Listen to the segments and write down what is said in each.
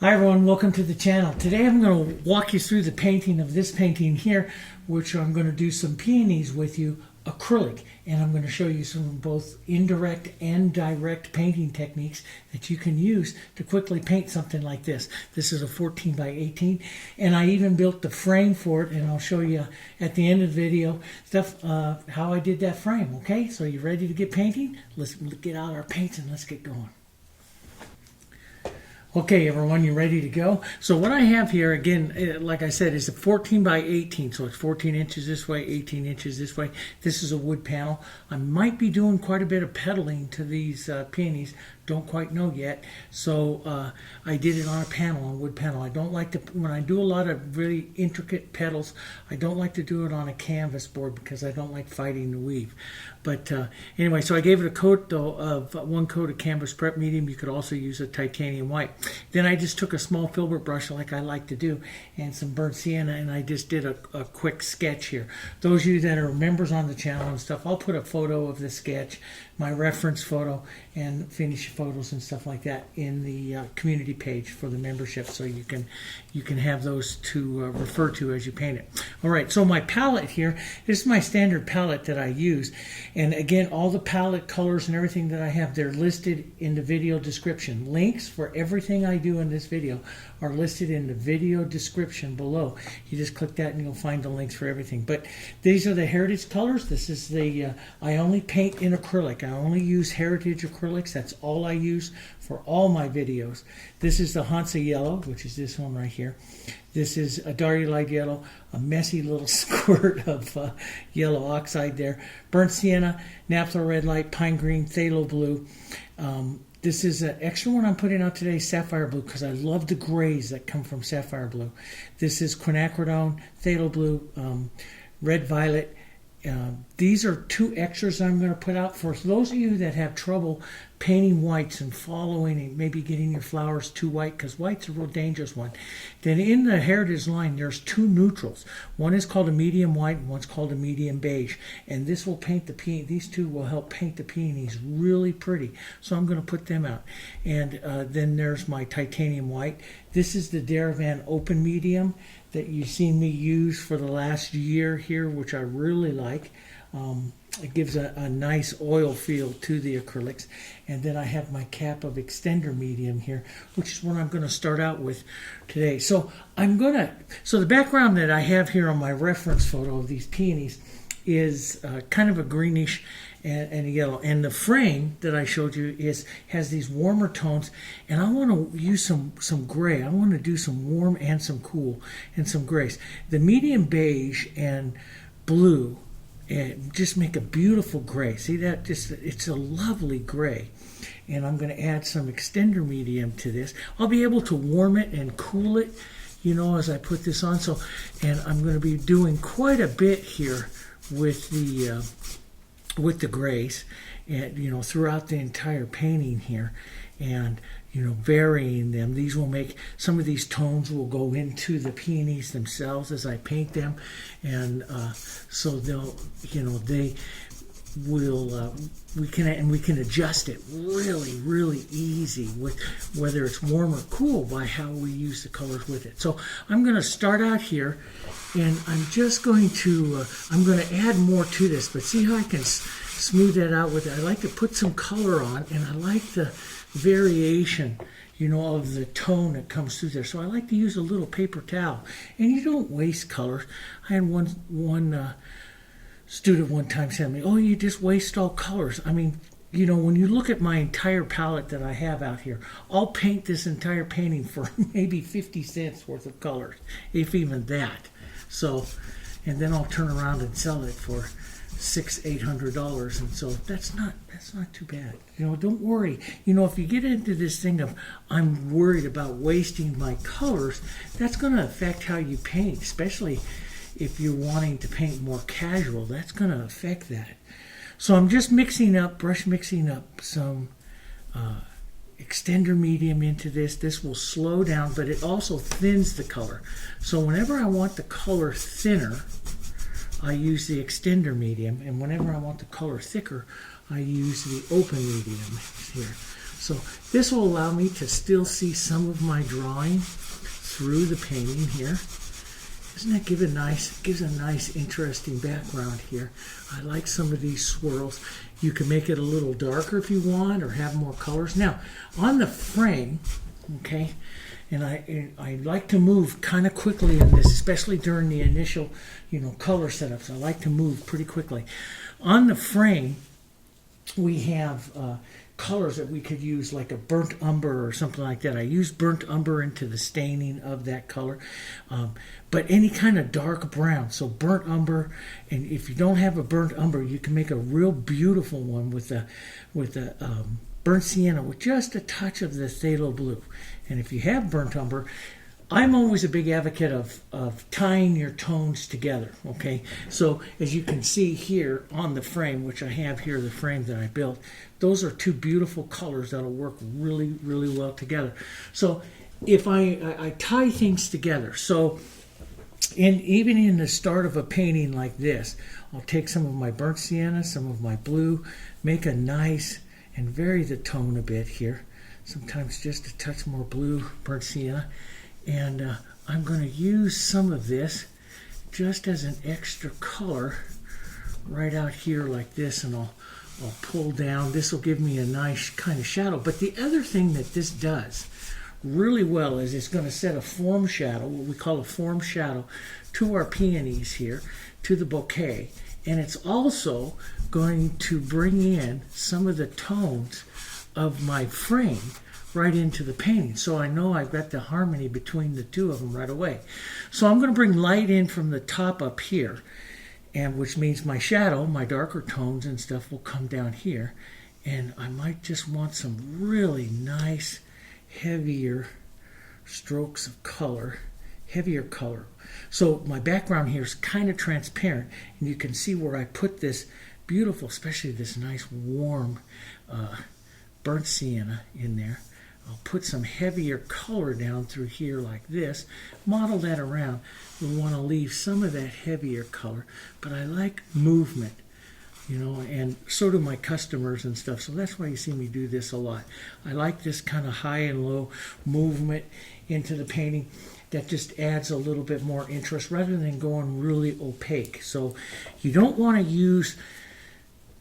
Hi everyone, welcome to the channel. Today I'm going to walk you through the painting of this painting here, which I'm going to do some peonies with you, acrylic, and I'm going to show you some both indirect and direct painting techniques that you can use to quickly paint something like this. This is a 14 by 18, and I even built the frame for it, and I'll show you at the end of the video stuff how I did that frame. Okay, so you ready to get painting? Let's get out our paints and let's get going. Okay, everyone, you ready to go? So what I have here, again, like I said, is a 14 by 18. So it's 14 inches this way, 18 inches this way. This is a wood panel. I might be doing quite a bit of pedaling to these peonies. Don't quite know yet. So I did it on a panel, on a wood panel. I don't like to, when I do a lot of really intricate petals, I don't like to do it on a canvas board because I don't like fighting the weave. But anyway, so I gave it a coat though of one coat of canvas prep medium. You could also use a titanium white. Then I just took a small filbert brush like I like to do and some burnt sienna, and I just did a quick sketch here. Those of you that are members on the channel and stuff, I'll put a photo of the sketch, my reference photo, and finish photos and stuff like that in the community page for the membership, so you can have those to refer to as you paint it. All right, so my palette here, this is my standard palette that I use, and again, all the palette colors and everything that I have, they're listed in the video description. Links for everything I do in this video are listed in the video description below. You just click that and you'll find the links for everything. But these are the heritage colors. This is the I only paint in acrylic. I only use heritage acrylics. That's all I use for all my videos. This is the Hansa Yellow, which is this one right here. This is a Diarylide Yellow, a messy little squirt of yellow oxide there. Burnt Sienna, Naphthol Red Light, Pine Green, Phthalo Blue. This is an extra one I'm putting out today, Sapphire Blue, because I love the grays that come from Sapphire Blue. This is Quinacridone, Phthalo Blue, Red Violet. These are two extras I'm going to put out for those of you that have trouble painting whites and following and maybe getting your flowers too white, because white's a real dangerous one. Then in the heritage line, there's two neutrals. One is called a medium white and one's called a medium beige. And this will paint the peony. These two will help paint the peonies really pretty. So I'm going to put them out. And then there's my titanium white. This is the Daravan open medium that you've seen me use for the last year here, which I really like. It gives a nice oil feel to the acrylics. And then I have my cap of extender medium here, which is what I'm going to start out with today. So so the background that I have here on my reference photo of these peonies is kind of a greenish and a yellow. And the frame that I showed you has these warmer tones, and I want to use some gray. I want to do some warm and some cool and some grays. The medium beige and blue and just make a beautiful gray. See that? It's a lovely gray. And I'm going to add some extender medium to this. I'll be able to warm it and cool it, you know, as I put this on. So, and I'm going to be doing quite a bit here with the grays, and you know, throughout the entire painting here, and you know, varying them. These will make, some of these tones will go into the peonies themselves as I paint them, and so they'll, you know, they will we can adjust it really easy with whether it's warm or cool by how we use the colors with it. So I'm going to start out here, and I'm just going to I'm going to add more to this, but see how I can smooth that out with it. I like to put some color on, and I like the variation, you know, of the tone that comes through there. So I like to use a little paper towel, and you don't waste colors. I had one student one time said to me, "Oh, you just waste all colors." I mean, you know, when you look at my entire palette that I have out here, I'll paint this entire painting for maybe 50 cents worth of colors, if even that. So, and then I'll turn around and sell it for $600-800, and so that's not too bad. You know, don't worry. You know, if you get into this thing of I'm worried about wasting my colors, that's going to affect how you paint, especially if you're wanting to paint more casual. That's going to affect that. So I'm just brush mixing up some extender medium into this. This will slow down, but it also thins the color. So whenever I want the color thinner, I use the extender medium, and whenever I want the color thicker, I use the open medium here. So this will allow me to still see some of my drawing through the painting here. Doesn't that give gives a nice interesting background here? I like some of these swirls. You can make it a little darker if you want, or have more colors. Now, on the frame, okay, and I like to move kind of quickly in this, especially during the initial, color setups. I like to move pretty quickly. On the frame, we have colors that we could use, like a burnt umber or something like that. I use burnt umber into the staining of that color, but any kind of dark brown. So burnt umber, and if you don't have a burnt umber, you can make a real beautiful one with a burnt sienna with just a touch of the phthalo blue. And if you have burnt umber, I'm always a big advocate of tying your tones together, okay? So as you can see here on the frame, which I have here, the frame that I built, those are two beautiful colors that'll work really, really well together. So if I tie things together, so even in the start of a painting like this, I'll take some of my burnt sienna, some of my blue, make a nice, and vary the tone a bit here. Sometimes just a touch more blue, burnt sienna. And I'm going to use some of this just as an extra color right out here like this, and I'll pull down. This will give me a nice kind of shadow. But the other thing that this does really well is it's going to set a form shadow, what we call a form shadow, to our peonies here, to the bouquet. And it's also going to bring in some of the tones of my frame right into the painting. So I know I've got the harmony between the two of them right away. So I'm going to bring light in from the top up here, and which means my shadow, my darker tones and stuff, will come down here. And I might just want some really nice, heavier strokes of color, heavier color. So my background here is kind of transparent, and you can see where I put this beautiful, especially this nice warm burnt sienna in there. I'll put some heavier color down through here like this, model that around. We want to leave some of that heavier color, but I like movement, and so do my customers and stuff. So that's why you see me do this a lot. I like this kind of high and low movement into the painting. That just adds a little bit more interest rather than going really opaque. So you don't want to use,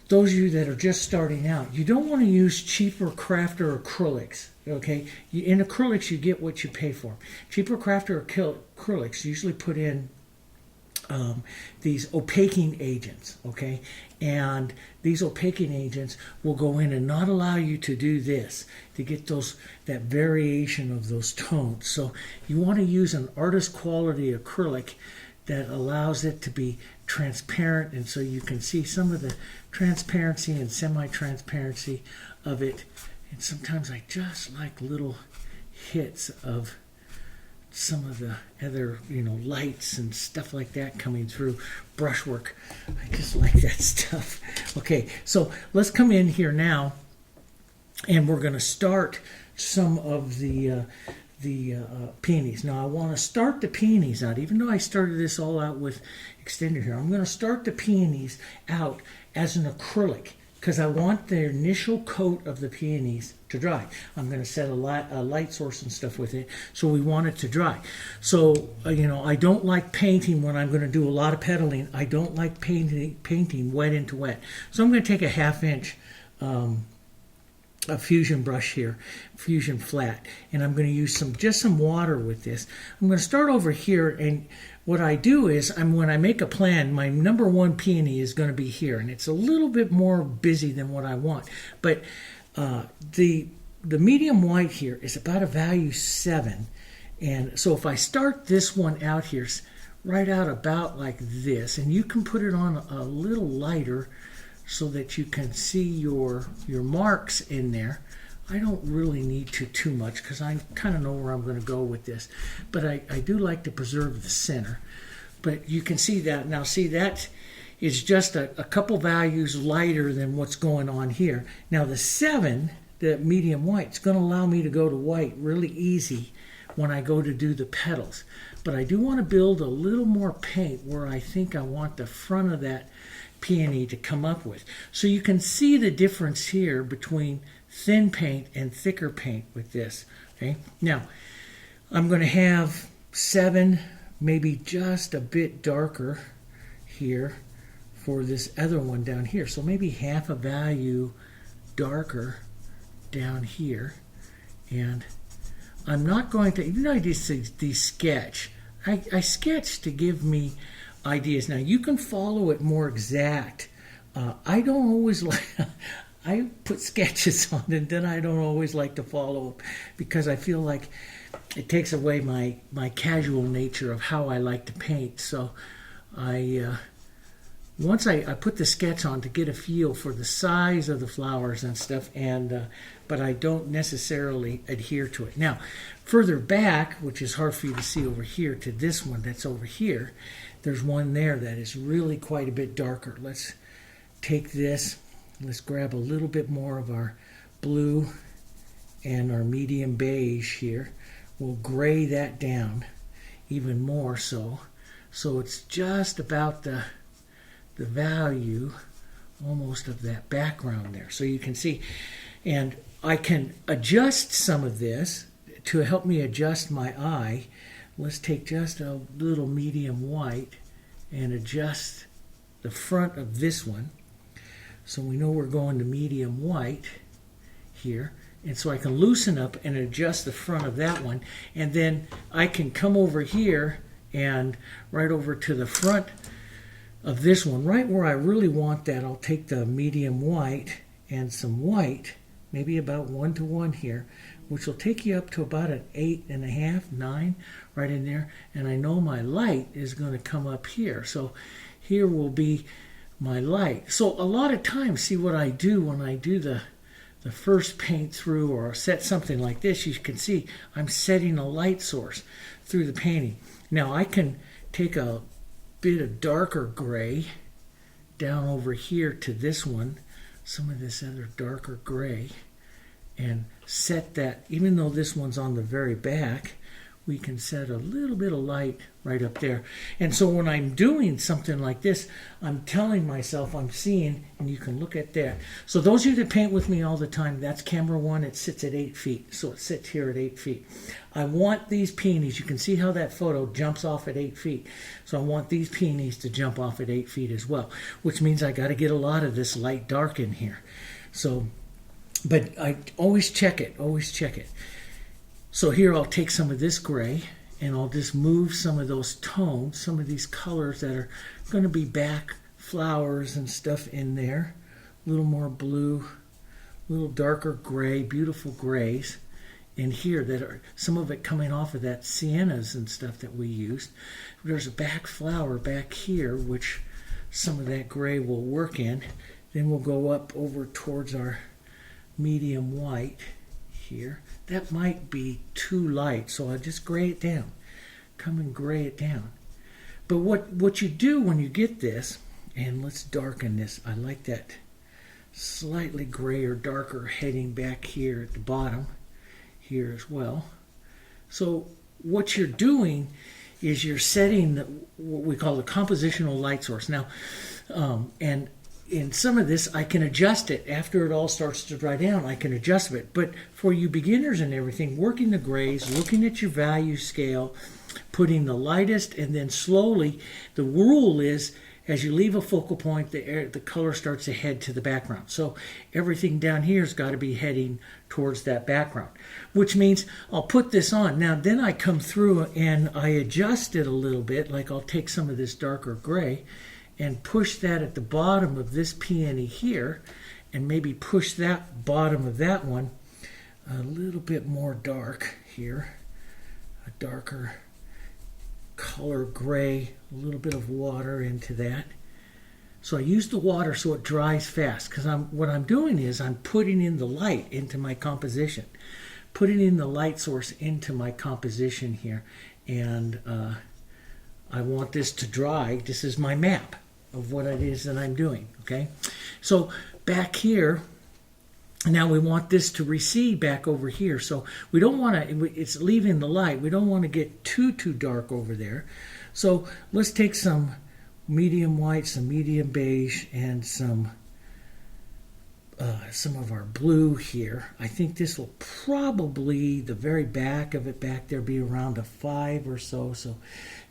those of you that are just starting out, you don't want to use cheaper crafter acrylics. Okay, in acrylics you get what you pay for. Cheaper crafter acrylics usually put in these opaquing agents, okay, and these opaquing agents will go in and not allow you to do this, to get that variation of those tones. So you want to use an artist quality acrylic that allows it to be transparent, and so you can see some of the transparency and semi-transparency of it. And sometimes I just like little hits of some of the other, lights and stuff like that coming through. Brushwork, I just like that stuff. Okay, so let's come in here now, and we're going to start some of the peonies. Now I want to start the peonies out, even though I started this all out with extender here. I'm going to start the peonies out as an acrylic, because I want the initial coat of the peonies to dry. I'm going to set a light source and stuff with it, so we want it to dry. So, I don't like painting when I'm going to do a lot of petaling. I don't like painting wet into wet. So I'm going to take a 1/2 inch a fusion brush here, fusion flat, and I'm going to use just some water with this. I'm going to start over here, and what I do is, when I make a plan, my number 1 peony is going to be here, and it's a little bit more busy than what I want. But the medium white here is about a value 7, and so if I start this one out here, right out about like this, and you can put it on a little lighter so that you can see your marks in there. I don't really need too much, because I kind of know where I'm going to go with this. But I do like to preserve the center. But you can see that. Now see, that is just a couple values lighter than what's going on here. Now the 7, the medium white, is going to allow me to go to white really easy when I go to do the petals. But I do want to build a little more paint where I think I want the front of that peony to come up with. So you can see the difference here between thin paint and thicker paint with this. Okay, now I'm going to have 7, maybe just a bit darker here for this other one down here. So maybe half a value darker down here. And I'm not going to, even though I did the sketch, I sketch to give me ideas. Now you can follow it more exact. I don't always like, I put sketches on and then I don't always like to follow them because I feel like it takes away my casual nature of how I like to paint. So once I put the sketch on to get a feel for the size of the flowers and stuff, and but I don't necessarily adhere to it. Now, further back, which is hard for you to see over here, to this one that's over here, there's one there that is really quite a bit darker. Let's take this, let's grab a little bit more of our blue and our medium beige here. We'll gray that down even more so it's just about the value almost of that background there. So you can see, and I can adjust some of this to help me adjust my eye. Let's take just a little medium white and adjust the front of this one. So we know we're going to medium white here. And so I can loosen up and adjust the front of that one. And then I can come over here and right over to the front of this one, right where I really want that. I'll take the medium white and some white, maybe about 1 to 1 here, which will take you up to about an 8.5, 9, right in there. And I know my light is going to come up here. So here will be my light. So a lot of times, see what I do when I do the first paint through or set something like this, you can see I'm setting a light source through the painting. Now I can take a bit of darker gray down over here to this one, some of this other darker gray, and set that, even though this one's on the very back, we can set a little bit of light right up there. And so when I'm doing something like this, I'm telling myself I'm seeing, and you can look at that. So those of you that paint with me all the time, that's camera 1, it sits at 8 feet. So it sits here at 8 feet. I want these peonies, you can see how that photo jumps off at 8 feet. So I want these peonies to jump off at 8 feet as well, which means I got to get a lot of this light dark in here. So, but I always check it, always check it. So here I'll take some of this gray and I'll just move some of those tones, some of these colors that are going to be back flowers and stuff in there. A little more blue, a little darker gray, beautiful grays in here that are some of it coming off of that siennas and stuff that we used. There's a back flower back here which some of that gray will work in. Then we'll go up over towards our medium white here. That might be too light, so I'll just gray it down. Come and gray it down. But what you do when you get this, and let's darken this. I like that slightly grayer, darker heading back here at the bottom here as well. So what you're doing is you're setting what we call the compositional light source. Now, and in some of this, I can adjust it. After it all starts to dry down, I can adjust it. But for you beginners and everything, working the grays, looking at your value scale, putting the lightest, and then slowly, the rule is, as you leave a focal point, the color starts to head to the background. So everything down here has got to be heading towards that background, which means I'll put this on. Now, then I come through and I adjust it a little bit, like I'll take some of this darker gray, and push that at the bottom of this peony here, and maybe push that bottom of that one a little bit more dark here, a darker color gray, a little bit of water into that. So I use the water so it dries fast, because what I'm doing is I'm putting in the light into my composition, putting in the light source into my composition here, and I want this to dry. This is my map of what it is that I'm doing, okay? So back here, now we want this to recede back over here. So we don't want to, it's leaving the light. We don't want to get too dark over there. So let's take some medium white, some medium beige, and some some of our blue here. I think this will probably, the very back of it back there, be around a 5 or so. So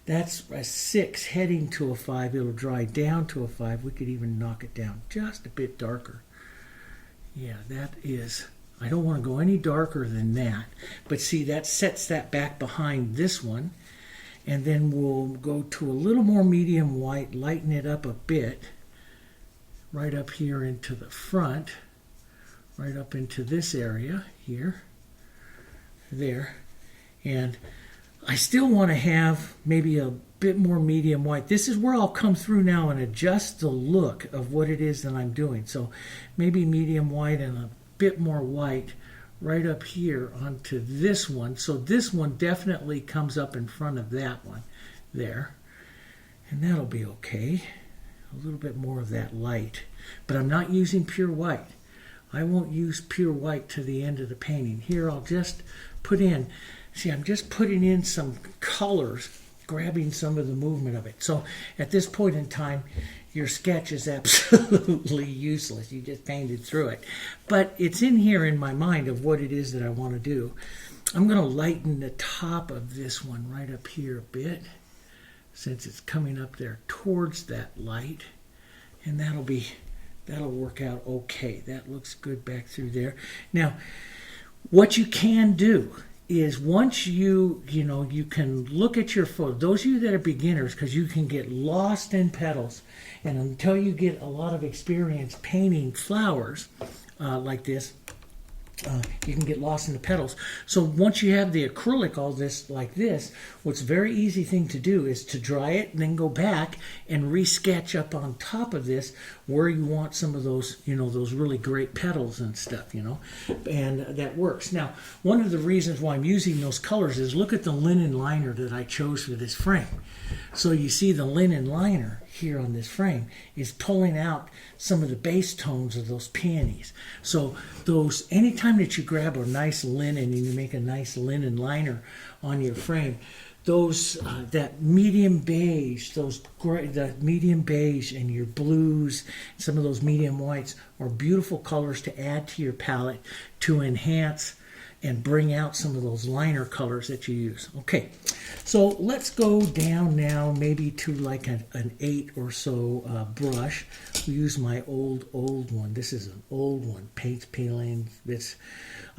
that's a 6 heading to a 5. It'll dry down to a 5. We could even knock it down just a bit darker. Yeah, that is, I don't want to go any darker than that. But see, that sets that back behind this one. And then we'll go to a little more medium white, lighten it up a bit, right up here into the front, right up into this area here, there. And I still want to have maybe a bit more medium white. This is where I'll come through now and adjust the look of what it is that I'm doing. So maybe medium white and a bit more white right up here onto this one. So this one definitely comes up in front of that one there. And that'll be okay. A little bit more of that light. But I'm not using pure white. I won't use pure white to the end of the painting. Here I'll just put in, see, I'm just putting in some colors, grabbing some of the movement of it. So at this point in time, your sketch is absolutely useless. You just painted through it. But it's in here in my mind of what it is that I want to do. I'm going to lighten the top of this one right up here a bit, since it's coming up there towards that light. And that'll work out okay. That looks good back through there. Now, what you can do is once you can look at your photo, those of you that are beginners, because you can get lost in petals, and until you get a lot of experience painting flowers like this, you can get lost in the petals. So once you have the acrylic all this like this, what's a very easy thing to do is to dry it and then go back and re-sketch up on top of this where you want some of those, those really great petals and stuff, and that works. Now, one of the reasons why I'm using those colors is look at the linen liner that I chose for this frame. So you see the linen liner here on this frame is pulling out some of the base tones of those peonies. So those, anytime that you grab a nice linen and you make a nice linen liner on your frame, those that medium beige, the medium beige and your blues, some of those medium whites are beautiful colors to add to your palette to enhance and bring out some of those liner colors that you use. Okay, so let's go down now maybe to like an 8 or so brush. We use my old one. This is an old one, paint peeling.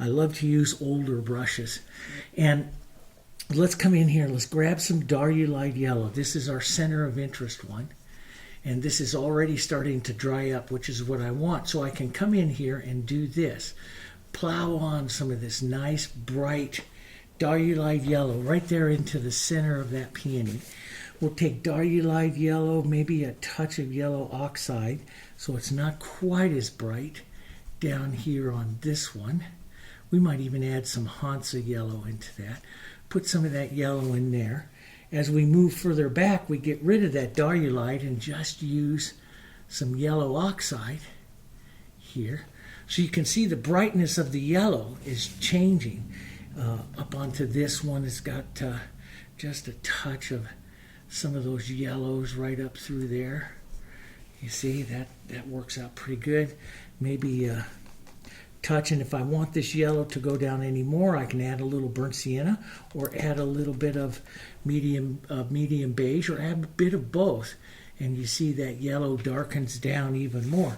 I love to use older brushes. And let's come in here. Let's grab some Diarylide Yellow. This is our center of interest one. And this is already starting to dry up, which is what I want. So I can come in here and do this. Plow on some of this nice, bright Diarylide Yellow right there into the center of that peony. We'll take Diarylide Yellow, maybe a touch of yellow oxide, so it's not quite as bright down here on this one. We might even add some Hansa Yellow into that. Put some of that yellow in there. As we move further back, we get rid of that Diarylide and just use some yellow oxide here. So you can see the brightness of the yellow is changing. Up onto this one, it's got just a touch of some of those yellows right up through there. You see, that works out pretty good. Maybe a touch, and if I want this yellow to go down any more, I can add a little burnt sienna or add a little bit of medium beige or add a bit of both. And you see that yellow darkens down even more.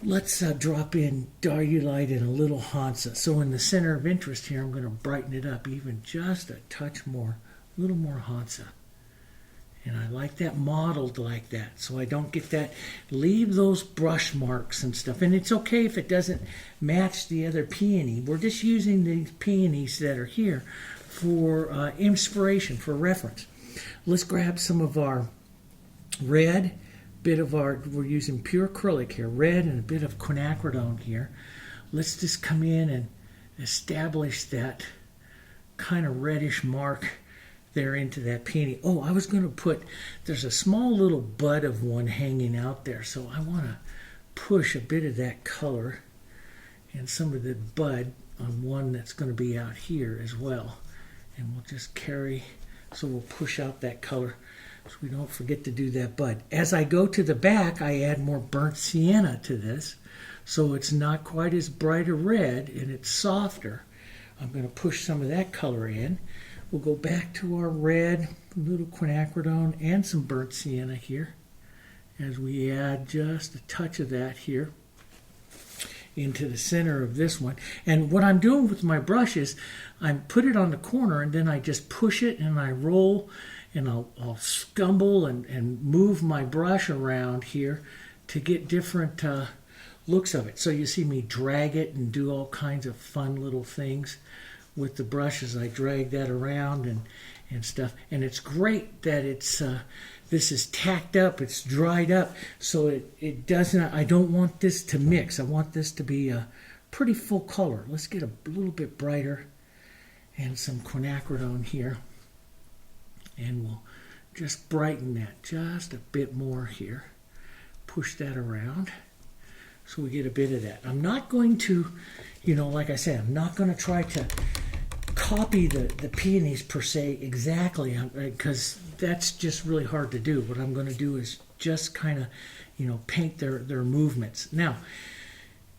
Let's drop in Diarylide and a little Hansa. So in the center of interest here, I'm going to brighten it up even just a touch more, a little more Hansa. And I like that modeled like that, so I don't get that. Leave those brush marks and stuff. And it's okay if it doesn't match the other peony. We're just using these peonies that are here for inspiration, for reference. Let's grab some of our red. We're using pure acrylic here, red and a bit of quinacridone here. Let's just come in and establish that kind of reddish mark there into that peony. Oh, I was going to put, there's a small little bud of one hanging out there, so I want to push a bit of that color and some of the bud on one that's going to be out here as well. And we'll just carry, so we'll push out that color. So we don't forget to do that bud. As I go to the back, I add more burnt sienna to this. so it's not quite as bright a red and it's softer. I'm going to push some of that color in. We'll go back to our red, a little quinacridone and some burnt sienna here as we add just a touch of that here into the center of this one. And what I'm doing with my brush is I put it on the corner and then I just push it and I roll and I'll scumble and move my brush around here to get different looks of it. So you see me drag it and do all kinds of fun little things with the brush as I drag that around and stuff. And it's great that it's this is tacked up, it's dried up, so it doesn't, I don't want this to mix. I want this to be a pretty full color. Let's get a little bit brighter and some quinacridone here. And we'll just brighten that just a bit more here. Push that around so we get a bit of that. I'm not going to, like I said, I'm not going to try to copy the peonies per se exactly, because that's just really hard to do. What I'm going to do is just kind of, paint their movements. Now,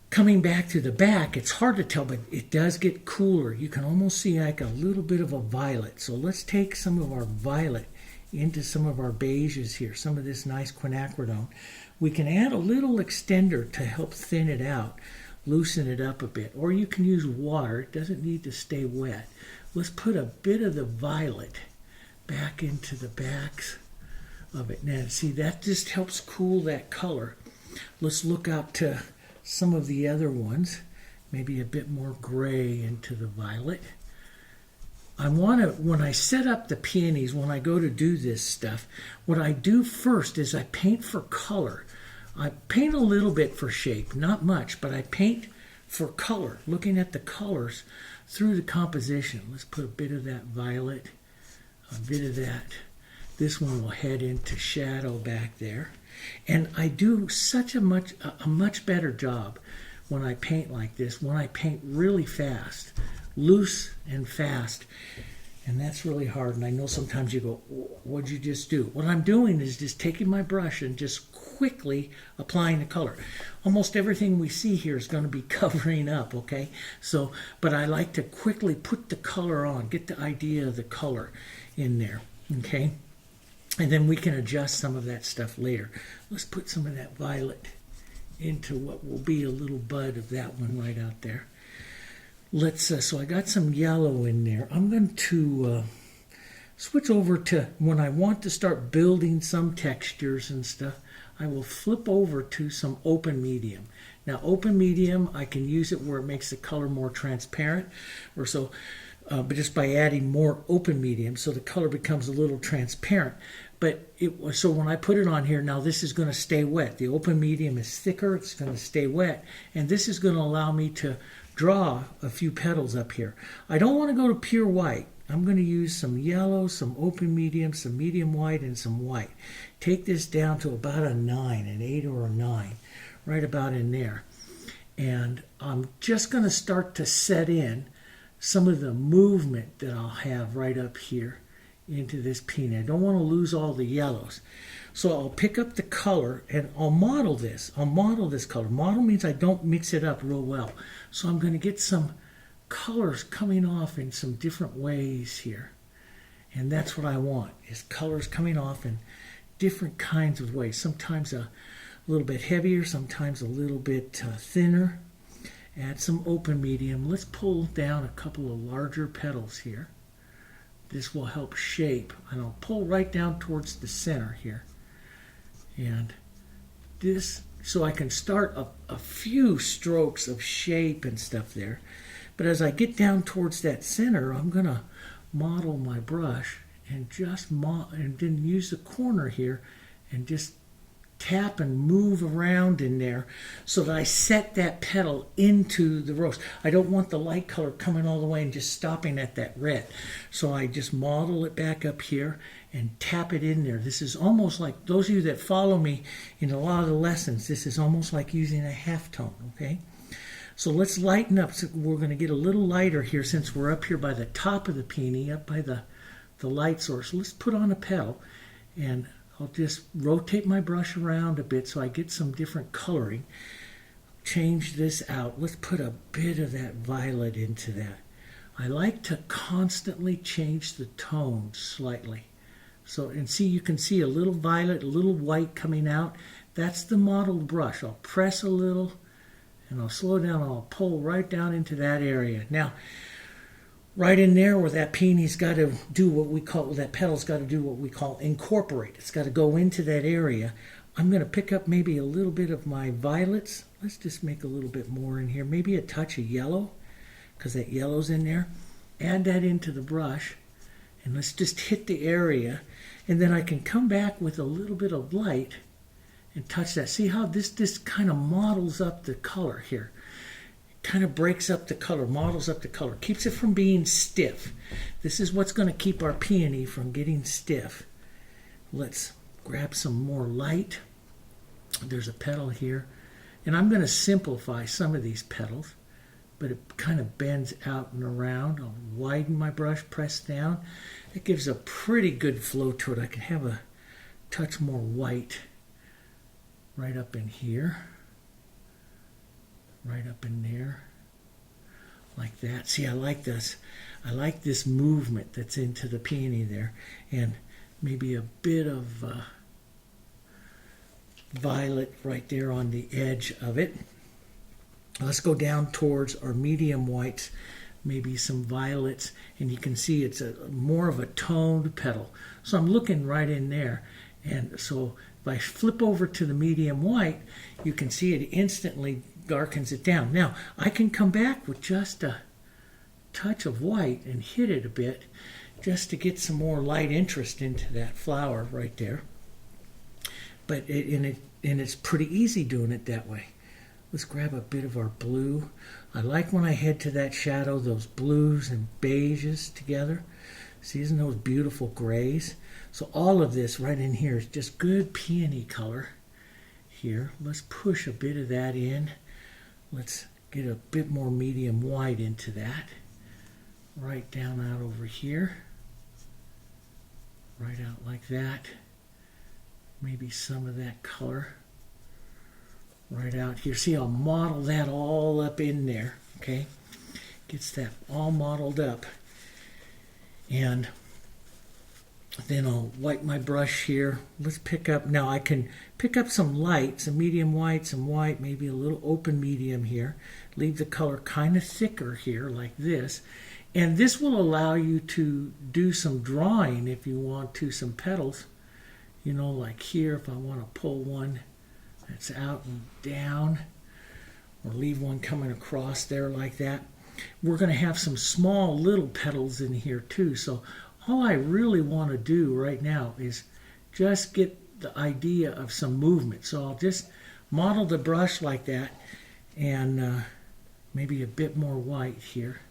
coming back to the back, it's hard to tell, but it does get cooler. You can almost see like a little bit of a violet. So let's take some of our violet into some of our beiges here, some of this nice quinacridone. We can add a little extender to help thin it out, loosen it up a bit, or you can use water. It doesn't need to stay wet. Let's put a bit of the violet back into the backs of it. Now, see, that just helps cool that color. Let's look out to some of the other ones, maybe a bit more gray into the violet. I want to, when I set up the peonies, when I go to do this stuff, what I do first is I paint for color. I paint a little bit for shape, not much, but I paint for color, looking at the colors through the composition. Let's put a bit of that violet, a bit of that. This one will head into shadow back there. And I do such a much better job when I paint like this, when I paint really fast, loose and fast. And that's really hard. And I know sometimes you go, what'd you just do? What I'm doing is just taking my brush and just quickly applying the color. Almost everything we see here is going to be covering up, okay? So, but I like to quickly put the color on, get the idea of the color in there, okay? And then we can adjust some of that stuff later. Let's put some of that violet into what will be a little bud of that one right out there. Let's, so I got some yellow in there. I'm going to switch over to, when I want to start building some textures and stuff, I will flip over to some open medium. Now, open medium, I can use it where it makes the color more transparent, or so, but just by adding more open medium, so the color becomes a little transparent. But so when I put it on here, now this is going to stay wet. The open medium is thicker, it's going to stay wet, and this is going to allow me to draw a few petals up here. I don't want to go to pure white. I'm going to use some yellow, some open medium, some medium white, and some white. Take this down to about a 9, an 8 or a 9, right about in there. And I'm just going to start to set in some of the movement that I'll have right up here into this peony. I don't want to lose all the yellows. So I'll pick up the color and I'll model this. I'll model this color. Model means I don't mix it up real well. So I'm going to get some colors coming off in some different ways here. And that's what I want, is colors coming off in different kinds of ways. Sometimes a little bit heavier, sometimes a little bit thinner. Add some open medium. Let's pull down a couple of larger petals here. This will help shape, and I'll pull right down towards the center here. And this, so I can start a few strokes of shape and stuff there. But as I get down towards that center, I'm going to model my brush and just and then use the corner here and just tap and move around in there so that I set that petal into the rose. I don't want the light color coming all the way and just stopping at that red. So I just model it back up here and tap it in there. This is almost like, those of you that follow me in a lot of the lessons, this is almost like using a halftone, okay? So let's lighten up. So we're going to get a little lighter here since we're up here by the top of the peony, up by the light source. Let's put on a petal, and I'll just rotate my brush around a bit so I get some different coloring. change this out. Let's put a bit of that violet into that. I like to constantly change the tone slightly. So, and see, you can see a little violet, a little white coming out. That's the modeled brush. I'll press a little and I'll slow down. I'll pull right down into that area. Now, right in there where that peony's got to do what we call, that petal's got to do what we call incorporate. It's got to go into that area. I'm going to pick up maybe a little bit of my violets. Let's just make a little bit more in here. Maybe a touch of yellow, because that yellow's in there. Add that into the brush, and let's just hit the area. And then I can come back with a little bit of light and touch that. See how this kind of models up the color here. Kind of breaks up the color, models up the color, keeps it from being stiff. This is what's going to keep our peony from getting stiff. Let's grab some more light. There's a petal here, and I'm going to simplify some of these petals, but it kind of bends out and around. I'll widen my brush, press down. It gives a pretty good flow to it. I can have a touch more white right up in here. Right up in there, like that. See, I like this. I like this movement that's into the peony there, and maybe a bit of violet right there on the edge of it. Let's go down towards our medium whites, maybe some violets, and you can see it's more of a toned petal. So I'm looking right in there, and so if I flip over to the medium white, you can see it instantly darkens it down. Now, I can come back with just a touch of white and hit it a bit just to get some more light interest into that flower right there. But it's pretty easy doing it that way. Let's grab a bit of our blue. I like when I head to that shadow, those blues and beiges together. See, isn't those beautiful grays? So all of this right in here is just good peony color here. Let's push a bit of that in. Let's get a bit more medium white into that. Right down out over here. Right out like that. Maybe some of that color. Right out here. See, I'll model that all up in there. Okay? Gets that all modeled up. And then I'll wipe my brush here. Let's pick up, now I can pick up some light, some medium white, some white, maybe a little open medium here. Leave the color kind of thicker here like this. And this will allow you to do some drawing if you want to, some petals. You know, like here, if I want to pull one that's out and down, or leave one coming across there like that. We're going to have some small little petals in here too. So all I really want to do right now is just get the idea of some movement. So I'll just model the brush like that, and maybe a bit more white here.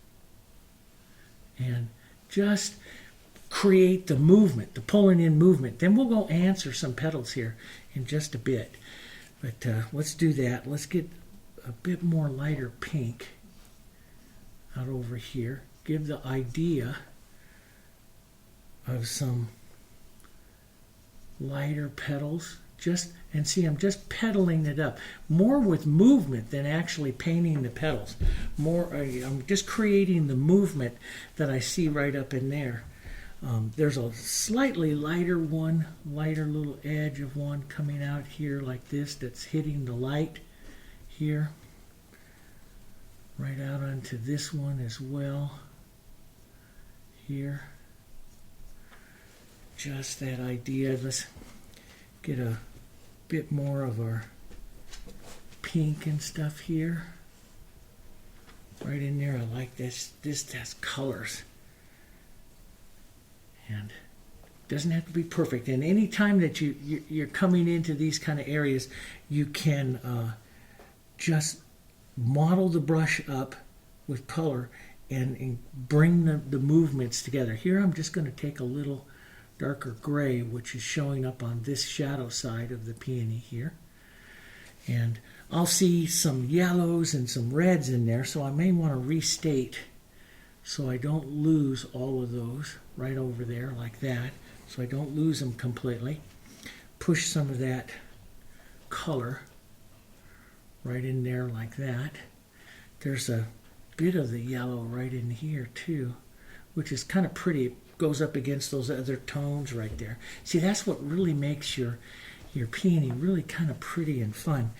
And just create the movement, the pulling in movement. Then we'll go answer some petals here in just a bit. But let's do that. Let's get a bit more lighter pink out over here. Give the idea of some lighter petals. And see, I'm just petaling it up. More with movement than actually painting the petals. I'm just creating the movement that I see right up in there. There's a slightly lighter one, lighter little edge of one coming out here like this that's hitting the light here. Right out onto this one as well. Here. Just that idea. Let's get a bit more of our pink and stuff here. Right in there. I like this. This has colors. And it doesn't have to be perfect. And any time that you're coming into these kind of areas, you can just model the brush up with color and bring the movements together. Here I'm just going to take a little darker gray, which is showing up on this shadow side of the peony here. And I'll see some yellows and some reds in there, so I may want to restate so I don't lose all of those right over there like that, so I don't lose them completely. Push some of that color right in there like that. There's a bit of the yellow right in here too, which is kind of pretty. It goes up against those other tones right there. See, that's what really makes your peony really kind of pretty and fun.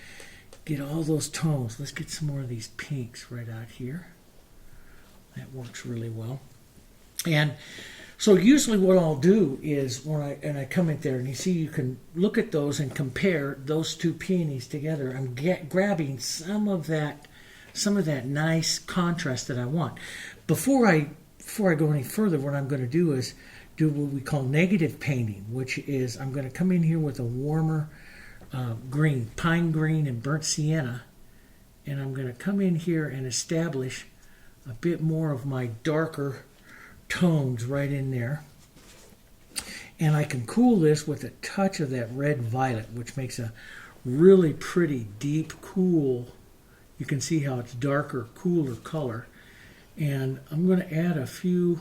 Get all those tones. Let's get some more of these pinks right out here. That works really well. And so usually what I'll do is when I come in there, and you see you can look at those and compare those two peonies together. I'm grabbing some of that nice contrast that I want. Before I go any further, what I'm going to do is do what we call negative painting, which is I'm going to come in here with a warmer green, pine green and burnt sienna, and I'm going to come in here and establish a bit more of my darker tones right in there. And I can cool this with a touch of that red violet, which makes a really pretty deep cool. You can see how it's darker, cooler color. And I'm going to add a few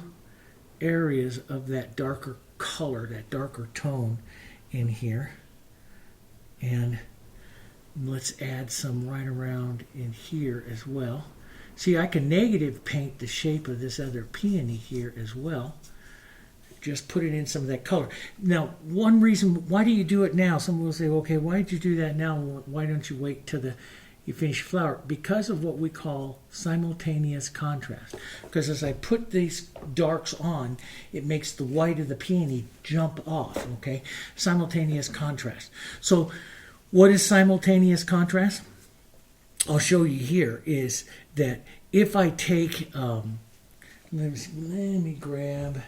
areas of that darker color, that darker tone in here. And let's add some right around in here as well. See, I can negative paint the shape of this other peony here as well. Just put it in some of that color. Now, one reason, why do you do it now? Someone will say, okay, why did you do that now? Why don't you wait till you finish your flower? Because of what we call simultaneous contrast. Because as I put these darks on, it makes the white of the peony jump off, okay? Simultaneous contrast. So what is simultaneous contrast? I'll show you here is that if I take, let's just grab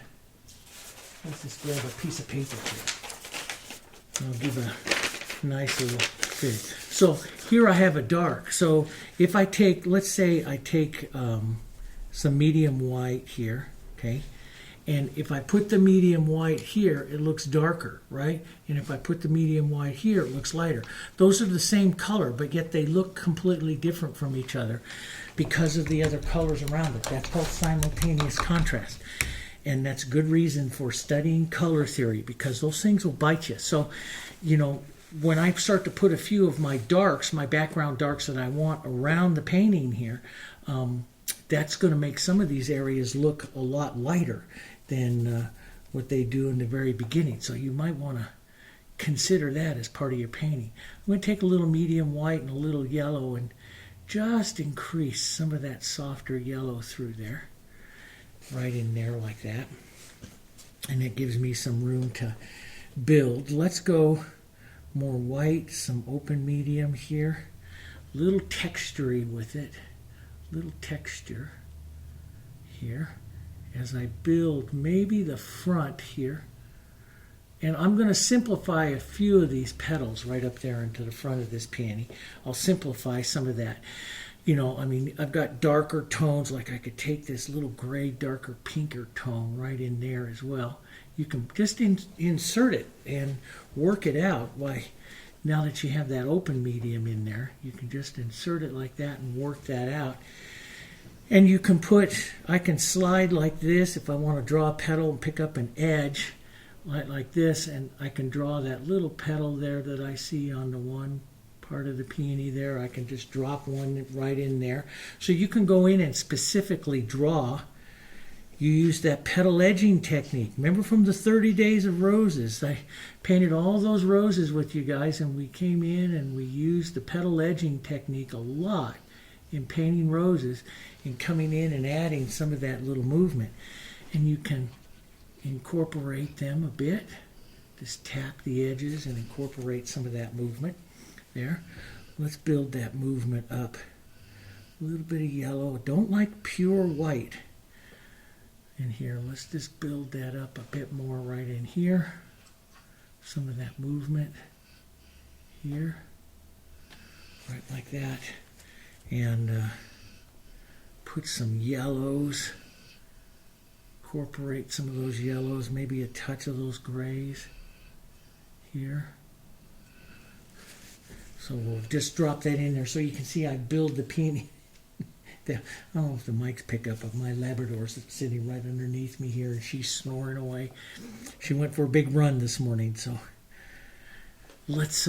a piece of paper here. I'll give a nice little fit. So here I have a dark. So if I take, let's say I take some medium white here, okay? And if I put the medium white here, it looks darker, right? And if I put the medium white here, it looks lighter. Those are the same color, but yet they look completely different from each other because of the other colors around it. That's called simultaneous contrast. And that's good reason for studying color theory, because those things will bite you. So, you know, when I start to put a few of my darks, my background darks that I want around the painting here, that's going to make some of these areas look a lot lighter than what they do in the very beginning. So you might want to consider that as part of your painting. I'm going to take a little medium white and a little yellow and just increase some of that softer yellow through there, right in there like that. And it gives me some room to build. Let's go more white, some open medium here, a little textury with it, little texture here as I build maybe the front here. And I'm going to simplify a few of these petals right up there into the front of this peony. I'll simplify some of that. You know, I mean, I've got darker tones, like I could take this little gray, darker, pinker tone right in there as well. You can just insert it and work it out. Why, now that you have that open medium in there, you can just insert it like that and work that out. And you can put, I can slide like this if I want to draw a petal and pick up an edge like this, and I can draw that little petal there that I see on the one part of the peony there. I can just drop one right in there. So you can go in and specifically draw. You use that petal edging technique. Remember from the 30 Days of Roses, I painted all those roses with you guys, and we came in and we used the petal edging technique a lot in painting roses and coming in and adding some of that little movement. And you can incorporate them a bit. Just tap the edges and incorporate some of that movement there. Let's build that movement up. A little bit of yellow. Don't like pure white in here. Let's just build that up a bit more right in here. Some of that movement here. Right like that. And put some yellows. Incorporate some of those yellows, maybe a touch of those grays here. So we'll just drop that in there so you can see I build the peony. I don't know if the mics pick up, but my Labrador's sitting right underneath me here and she's snoring away. She went for a big run this morning, so let's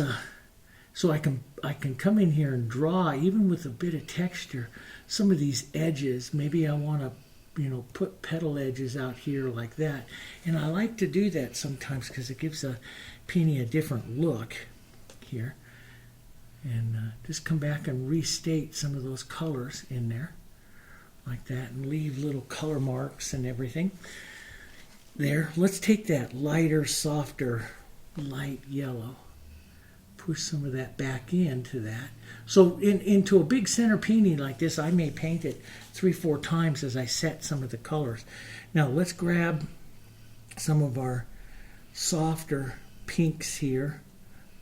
So I can come in here and draw, even with a bit of texture, some of these edges. Maybe I want to, put petal edges out here like that. And I like to do that sometimes because it gives a peony a different look here. And just come back and restate some of those colors in there like that and leave little color marks and everything there. Let's take that lighter, softer, light yellow. Push some of that back into that. So into a big center peony like this, I may paint it 3-4 times as I set some of the colors. Now let's grab some of our softer pinks here,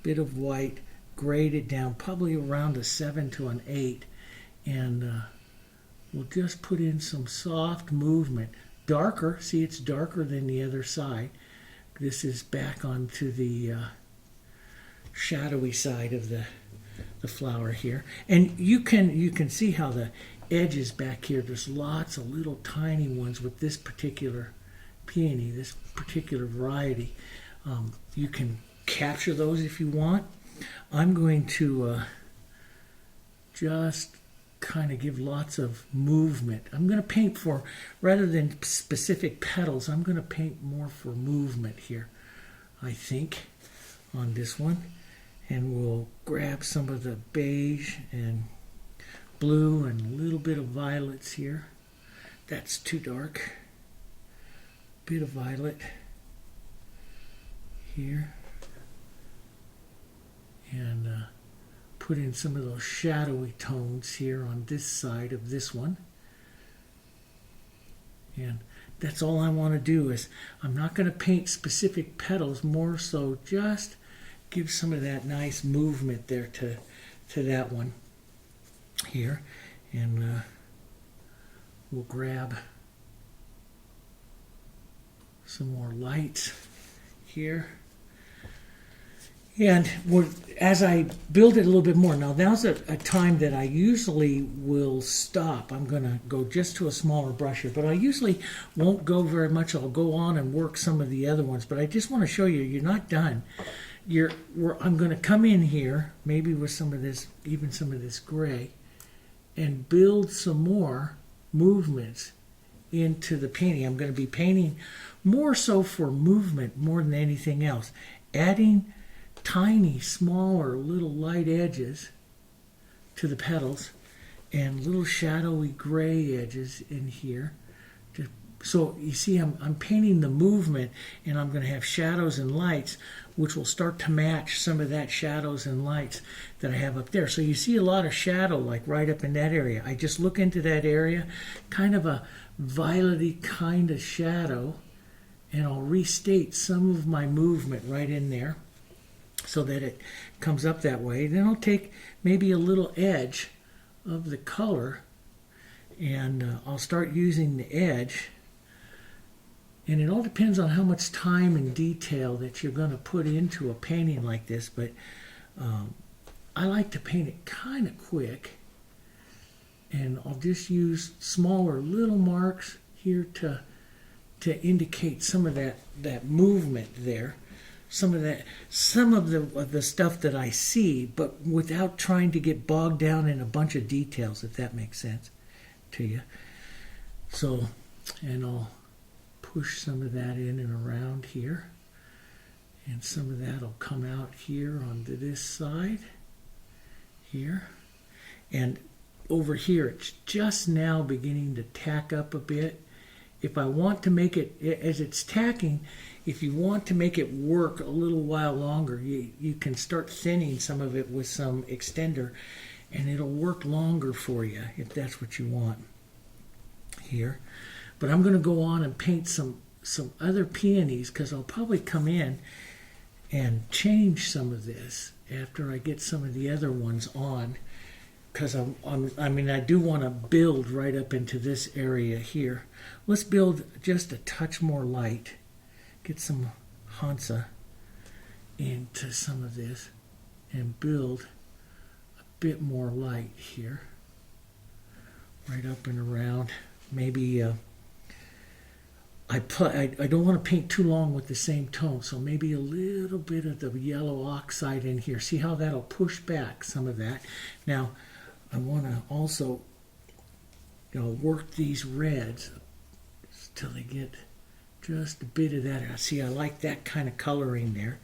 bit of white, grade it down probably around a 7 to an 8, and we'll just put in some soft movement. Darker, see, it's darker than the other side. This is back onto the shadowy side of the flower here, and you can see how the edges back here, there's lots of little tiny ones with this particular peony, this particular variety. You can capture those if you want. I'm going to just kind of give lots of movement. I'm going to paint for, rather than specific petals, I'm going to paint more for movement here, I think, on this one. And we'll grab some of the beige and blue and a little bit of violets here. That's too dark. Bit of violet here. And put in some of those shadowy tones here on this side of this one. And that's all I want to do. Is I'm not going to paint specific petals, more so just give some of that nice movement there to that one here. And we'll grab some more lights here. And as I build it a little bit more, now's a time that I usually will stop. I'm going to go just to a smaller brush here, but I usually won't go very much. I'll go on and work some of the other ones, but I just want to show you, you're not done. I'm going to come in here, maybe with some of this, even some of this gray, and build some more movements into the painting. I'm going to be painting more so for movement more than anything else, adding tiny, smaller, little light edges to the petals and little shadowy gray edges in here. So you see, I'm painting the movement, and I'm going to have shadows and lights, which will start to match some of that shadows and lights that I have up there. So you see a lot of shadow, like right up in that area. I just look into that area, kind of a violety kind of shadow, and I'll restate some of my movement right in there so that it comes up that way. Then I'll take maybe a little edge of the color, and I'll start using the edge. And it all depends on how much time and detail that you're going to put into a painting like this, but I like to paint it kind of quick, and I'll just use smaller little marks here to indicate some of that movement there, some of the stuff that I see, but without trying to get bogged down in a bunch of details, if that makes sense to you. So, and I'll push some of that in and around here, and some of that will come out here onto this side here, and over here it's just now beginning to tack up a bit. If I want to make it, as it's tacking, if you want to make it work a little while longer, you can start thinning some of it with some extender, and it'll work longer for you if that's what you want here. But I'm going to go on and paint some other peonies, because I'll probably come in and change some of this after I get some of the other ones on, because I do want to build right up into this area here. Let's build just a touch more light, get some Hansa into some of this, and build a bit more light here, right up and around. Maybe I don't want to paint too long with the same tone, so maybe a little bit of the yellow oxide in here. See how that'll push back some of that. Now, I want to also, work these reds till they get just a bit of that. See, I like that kind of coloring there.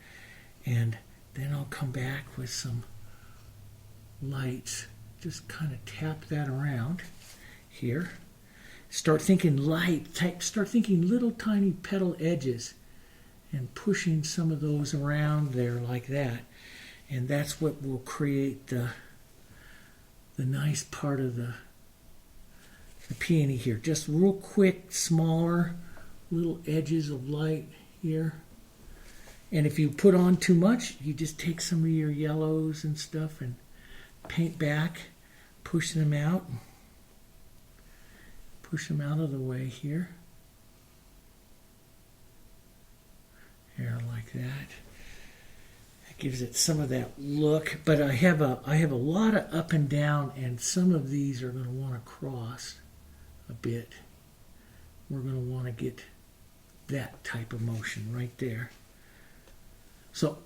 And then I'll come back with some lights. Just kind of tap that around here. Start thinking light, start thinking little tiny petal edges and pushing some of those around there like that. And that's what will create the nice part of the peony here. Just real quick, smaller little edges of light here. And if you put on too much, you just take some of your yellows and stuff and paint back, push them out. Push them out of the way here. Here, like that. That gives it some of that look. But I have a lot of up and down, and some of these are going to want to cross a bit. We're going to want to get that type of motion right there. So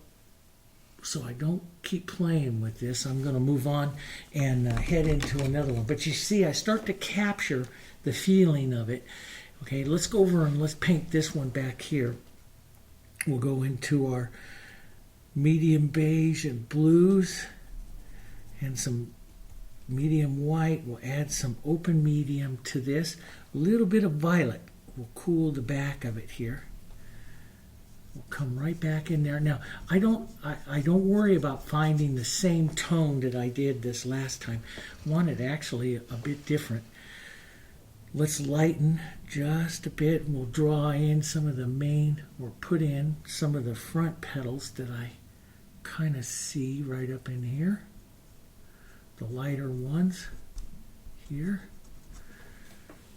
I don't keep playing with this. I'm going to move on and head into another one. But you see, I start to capture the feeling of it. Okay, let's go over and let's paint this one back here. We'll go into our medium beige and blues and some medium white. We'll add some open medium to this. A little bit of violet will cool the back of it here. We'll come right back in there. Now, I don't worry about finding the same tone that I did this last time. I want it actually a bit different. Let's lighten just a bit, and we'll draw in some of the main, or put in some of the front petals that I kind of see right up in here. The lighter ones here.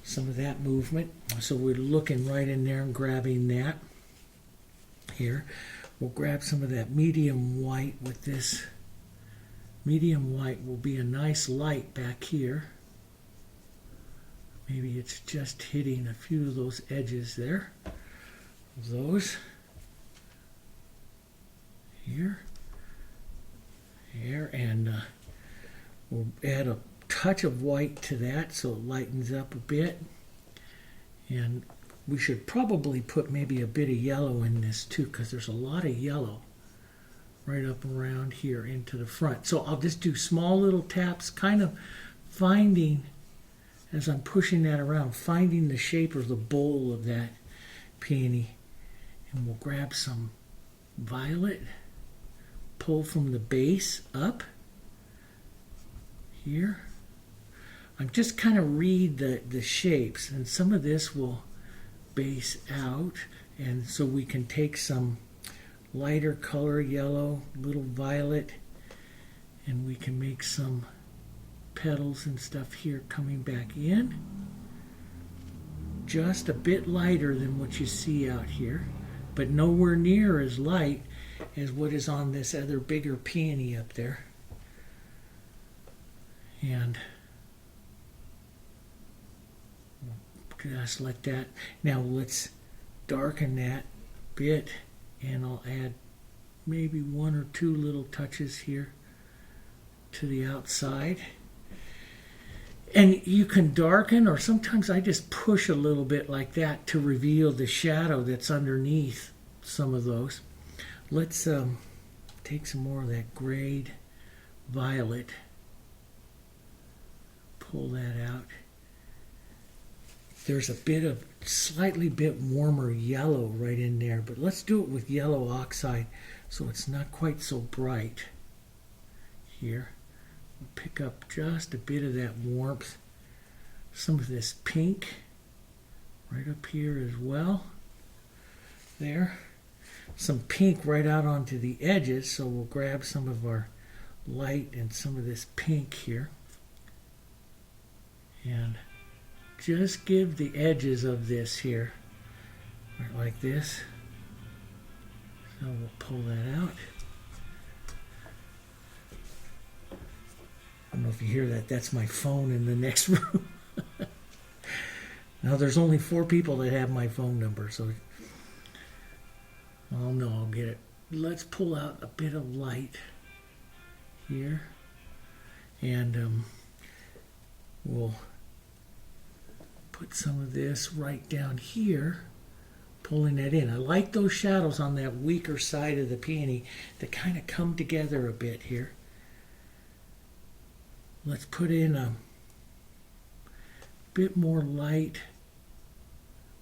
Some of that movement. So we're looking right in there and grabbing that. Here, we'll grab some of that medium white with this. Medium white will be a nice light back here. Maybe it's just hitting a few of those edges there. Those. Here. Here, and we'll add a touch of white to that so it lightens up a bit. And we should probably put maybe a bit of yellow in this too, because there's a lot of yellow right up around here into the front. So I'll just do small little taps, kind of finding, as I'm pushing that around, finding the shape of the bowl of that peony. And we'll grab some violet, pull from the base up here. I'm just kind of read the shapes, and some of this will base out, and so we can take some lighter color, yellow, little violet, and we can make some petals and stuff here coming back in. Just a bit lighter than what you see out here, but nowhere near as light as what is on this other bigger peony up there. And just like that. Now let's darken that bit, and I'll add maybe one or two little touches here to the outside. And you can darken, or sometimes I just push a little bit like that to reveal the shadow that's underneath some of those. Let's take some more of that grayed violet, pull that out. There's a bit of slightly bit warmer yellow right in there, but let's do it with yellow oxide so it's not quite so bright here. We'll pick up just a bit of that warmth, some of this pink right up here as well. There. Some pink right out onto the edges, so we'll grab some of our light and some of this pink here. And just give the edges of this here, right like this. So we'll pull that out. I don't know if you hear that. That's my phone in the next room. Now there's only 4 people that have my phone number, so oh no, I'll get it. Let's pull out a bit of light here, and we'll put some of this right down here, pulling that in. I like those shadows on that weaker side of the peony that kind of come together a bit here. Let's put in a bit more light,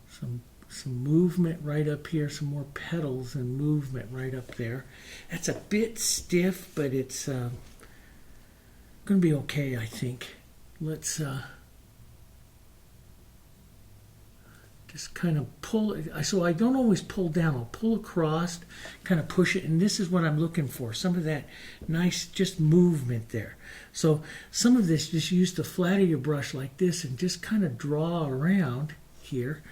some movement right up here, some more petals and movement right up there. That's a bit stiff, but it's going to be okay, I think. Let's just kind of pull it. So I don't always pull down. I'll pull across, kind of push it, and this is what I'm looking for. Some of that nice just movement there. So some of this, just use the flat of your brush like this and just kind of draw around here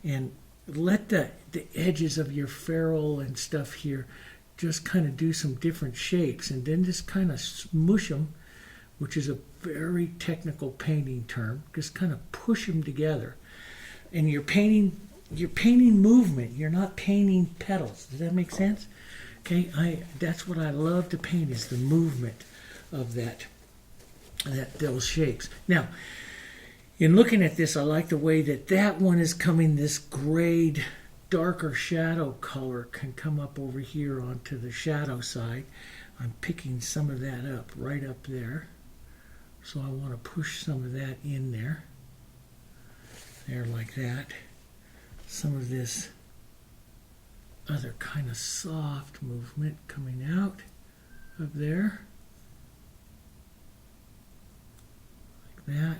and let the edges of your ferrule and stuff here just kind of do some different shapes, and then just kind of smush them, which is a very technical painting term. Just kind of push them together. And you're painting movement. You're not painting petals. Does that make sense? Okay, that's what I love to paint, is the movement of those shapes. Now, in looking at this, I like the way that one is coming. This grayed, darker shadow color can come up over here onto the shadow side. I'm picking some of that up right up there. So I want to push some of that in there. There, like that. Some of this other kind of soft movement coming out of there. Like that.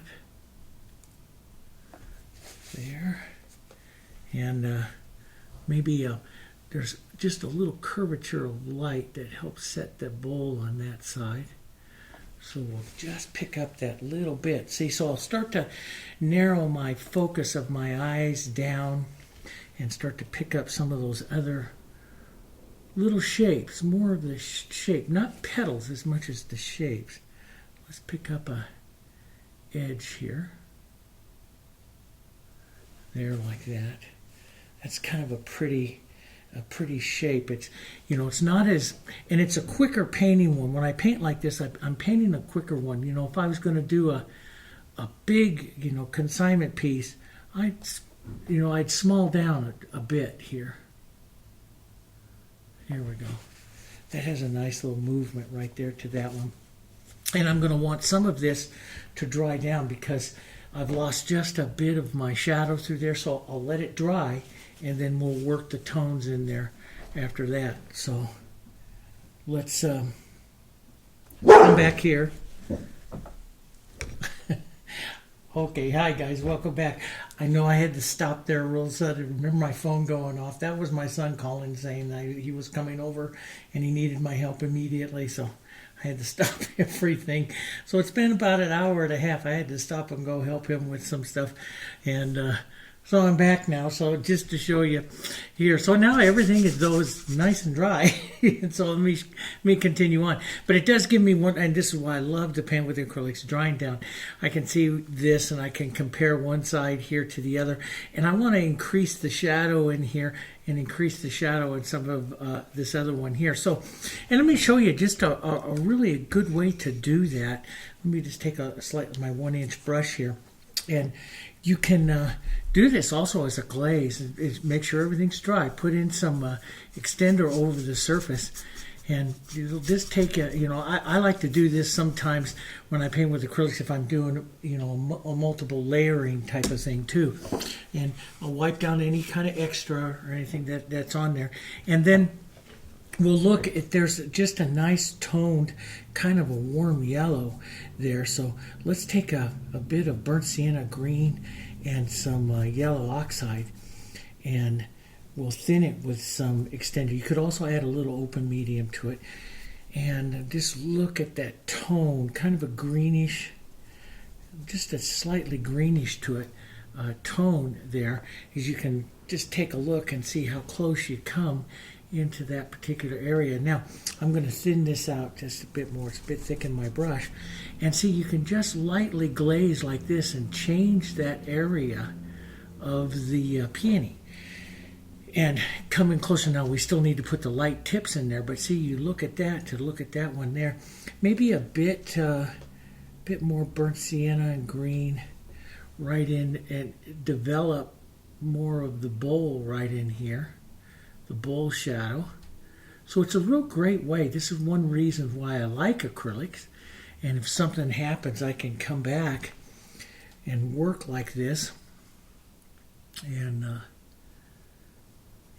There. And maybe there's just a little curvature of light that helps set the bowl on that side. So we'll just pick up that little bit. See, so I'll start to narrow my focus of my eyes down and start to pick up some of those other little shapes, more of the shape, not petals as much as the shapes. Let's pick up a edge here. There, like that. That's kind of a pretty shape. It's, it's not as, and it's a quicker painting one. When I paint like this, I'm painting a quicker one. If I was going to do a big, consignment piece, I'd small down a bit here. Here we go. That has a nice little movement right there to that one. And I'm going to want some of this to dry down because I've lost just a bit of my shadow through there, so I'll let it dry, and then we'll work the tones in there after that. So let's come back here. Okay, hi guys, welcome back. I know I had to stop there real sudden. I remember my phone going off. That was my son calling saying that he was coming over and he needed my help immediately, so I had to stop everything. So it's been about an hour and a half. I had to stop and go help him with some stuff. And so I'm back now. So just to show you here. So now everything is nice and dry. And so let me continue on. But it does give me one, and this is why I love to paint with acrylics, drying down. I can see this and I can compare one side here to the other. And I want to increase the shadow in here and increase the shadow in some of this other one here. So, and let me show you just a really good way to do that. Let me just take my 1-inch brush here. And you can do this also as a glaze. Make sure everything's dry. Put in some extender over the surface. And it'll just take I like to do this sometimes when I paint with acrylics if I'm doing, a multiple layering type of thing too. And I'll wipe down any kind of extra or anything that's on there. And then we'll look at, there's just a nice toned, kind of a warm yellow there. So let's take a bit of burnt sienna green and some yellow oxide, and we'll thin it with some extender. You could also add a little open medium to it. And just look at that tone, kind of a greenish, just a slightly greenish to it tone there. As you can just take a look and see how close you come into that particular area. Now, I'm going to thin this out just a bit more. It's a bit thick in my brush. And see, you can just lightly glaze like this and change that area of the peony. And coming closer now, we still need to put the light tips in there. But see, you look at that, to look at that one there, maybe a bit more burnt sienna and green right in, and develop more of the bowl right in here, the bowl shadow. So it's a real great way. This is one reason why I like acrylics. And if something happens, I can come back and work like this and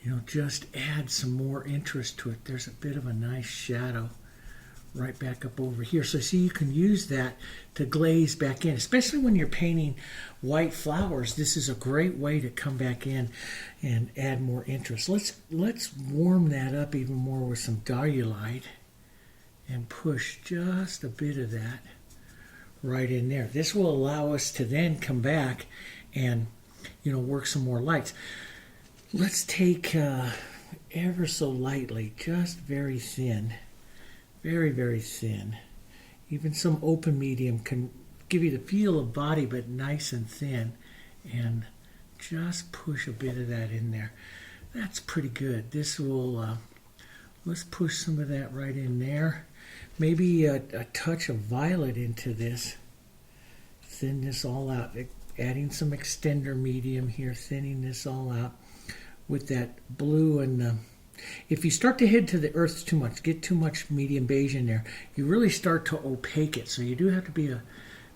you know, just add some more interest to it. There's a bit of a nice shadow right back up over here. So see, you can use that to glaze back in, especially when you're painting white flowers. This is a great way to come back in and add more interest. Let's warm that up even more with some Diarylide and push just a bit of that right in there. This will allow us to then come back and, you know, work some more lights. Let's take ever so lightly, just very thin, very, very thin. Even some open medium can give you the feel of body, but nice and thin. And just push a bit of that in there. That's pretty good. This will, let's push some of that right in there. Maybe a touch of violet into this. Thin this all out. Adding some extender medium here, thinning this all out with that blue. And if you start to head to the earth too much, get too much medium beige in there, you really start to opaque it. So you do have to be a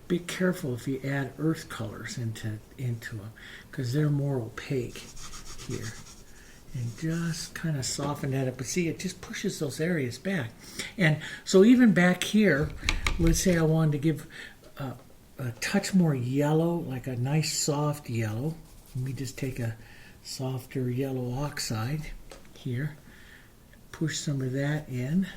bit careful if you add earth colors into them, because they're more opaque here. And just kind of soften that up. But see, it just pushes those areas back. And so even back here, let's say I wanted to give a touch more yellow, like a nice soft yellow. Let me just take a softer yellow oxide here. Push some of that in.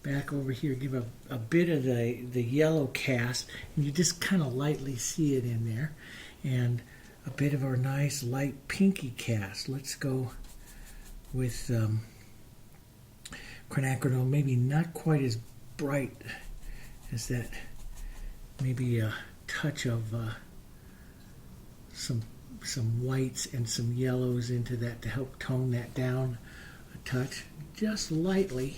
Back over here, give a bit of the yellow cast. And you just kind of lightly see it in there. And a bit of our nice light pinky cast. Let's go with quinacridone, maybe not quite as bright as that. Maybe a touch of some whites and some yellows into that to help tone that down a touch. Just lightly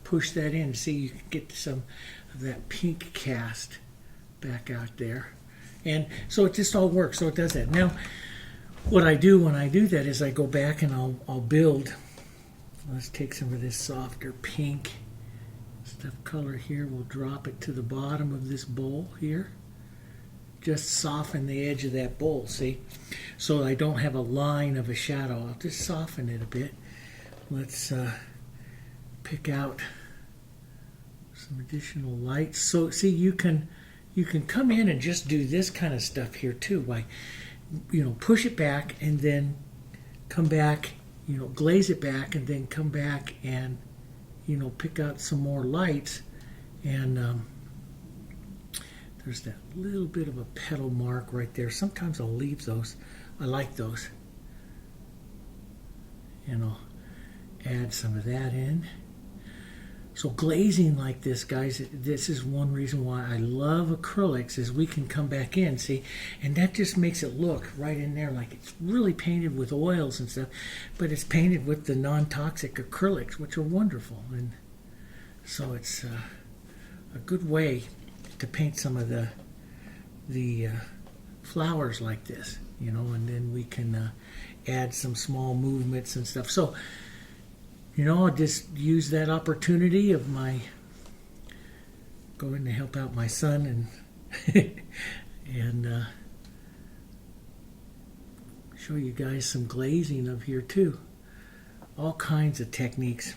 push that in. See, you can get some of that pink cast back out there. And so it just all works. So it does that. Now, what I do when I do that is I go back and I'll build. Let's take some of this softer pink stuff color here. We'll drop it to the bottom of this bowl here. Just soften the edge of that bowl, see? So I don't have a line of a shadow. I'll just soften it a bit. Let's pick out some additional lights. So see, you can come in and just do this kind of stuff here too, by, you know, push it back and then come back, you know, glaze it back and then come back and, you know, pick out some more lights. And there's that little bit of a petal mark right there. Sometimes I'll leave those. I like those. And I'll add some of that in. So glazing like this, guys, this is one reason why I love acrylics, is we can come back in, see, and that just makes it look right in there like it's really painted with oils and stuff, but it's painted with the non-toxic acrylics, which are wonderful. And so it's a good way to paint some of the flowers like this, you know, and then we can add some small movements and stuff. So, you know, I'll just use that opportunity of my going to help out my son and show you guys some glazing of here too. All kinds of techniques.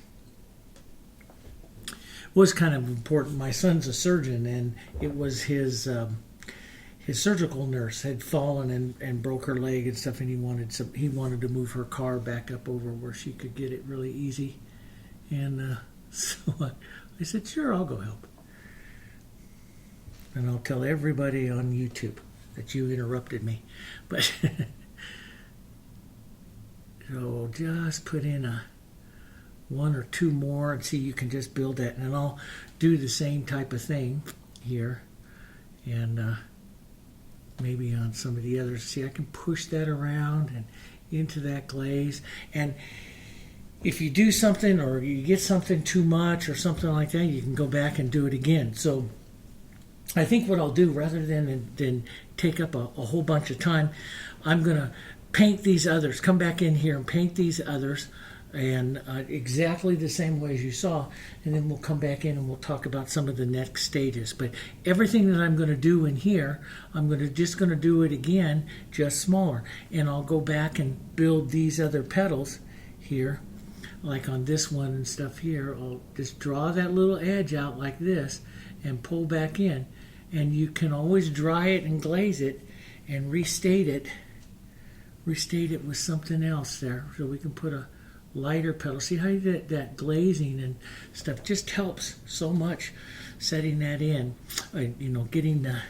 Was kind of important. My son's a surgeon, and it was his surgical nurse had fallen and broke her leg and stuff, and he wanted to move her car back up over where she could get it really easy. And so I said, sure, I'll go help. And I'll tell everybody on YouTube that you interrupted me. But so just put in one or two more, and see, you can just build that. And I'll do the same type of thing here. And maybe on some of the others. See, I can push that around and into that glaze. And if you do something or you get something too much or something like that, you can go back and do it again. So I think what I'll do, rather than take up a whole bunch of time, I'm going to paint these others, come back in here and paint these others, and exactly the same way as you saw, and then we'll come back in and we'll talk about some of the next stages. But everything that I'm going to do in here, I'm just going to do it again, just smaller, and I'll go back and build these other petals here, like on this one and stuff here. I'll just draw that little edge out like this and pull back in, and you can always dry it and glaze it and restate it with something else there, so we can put a lighter petal. See how that glazing and stuff just helps so much, setting that in, getting the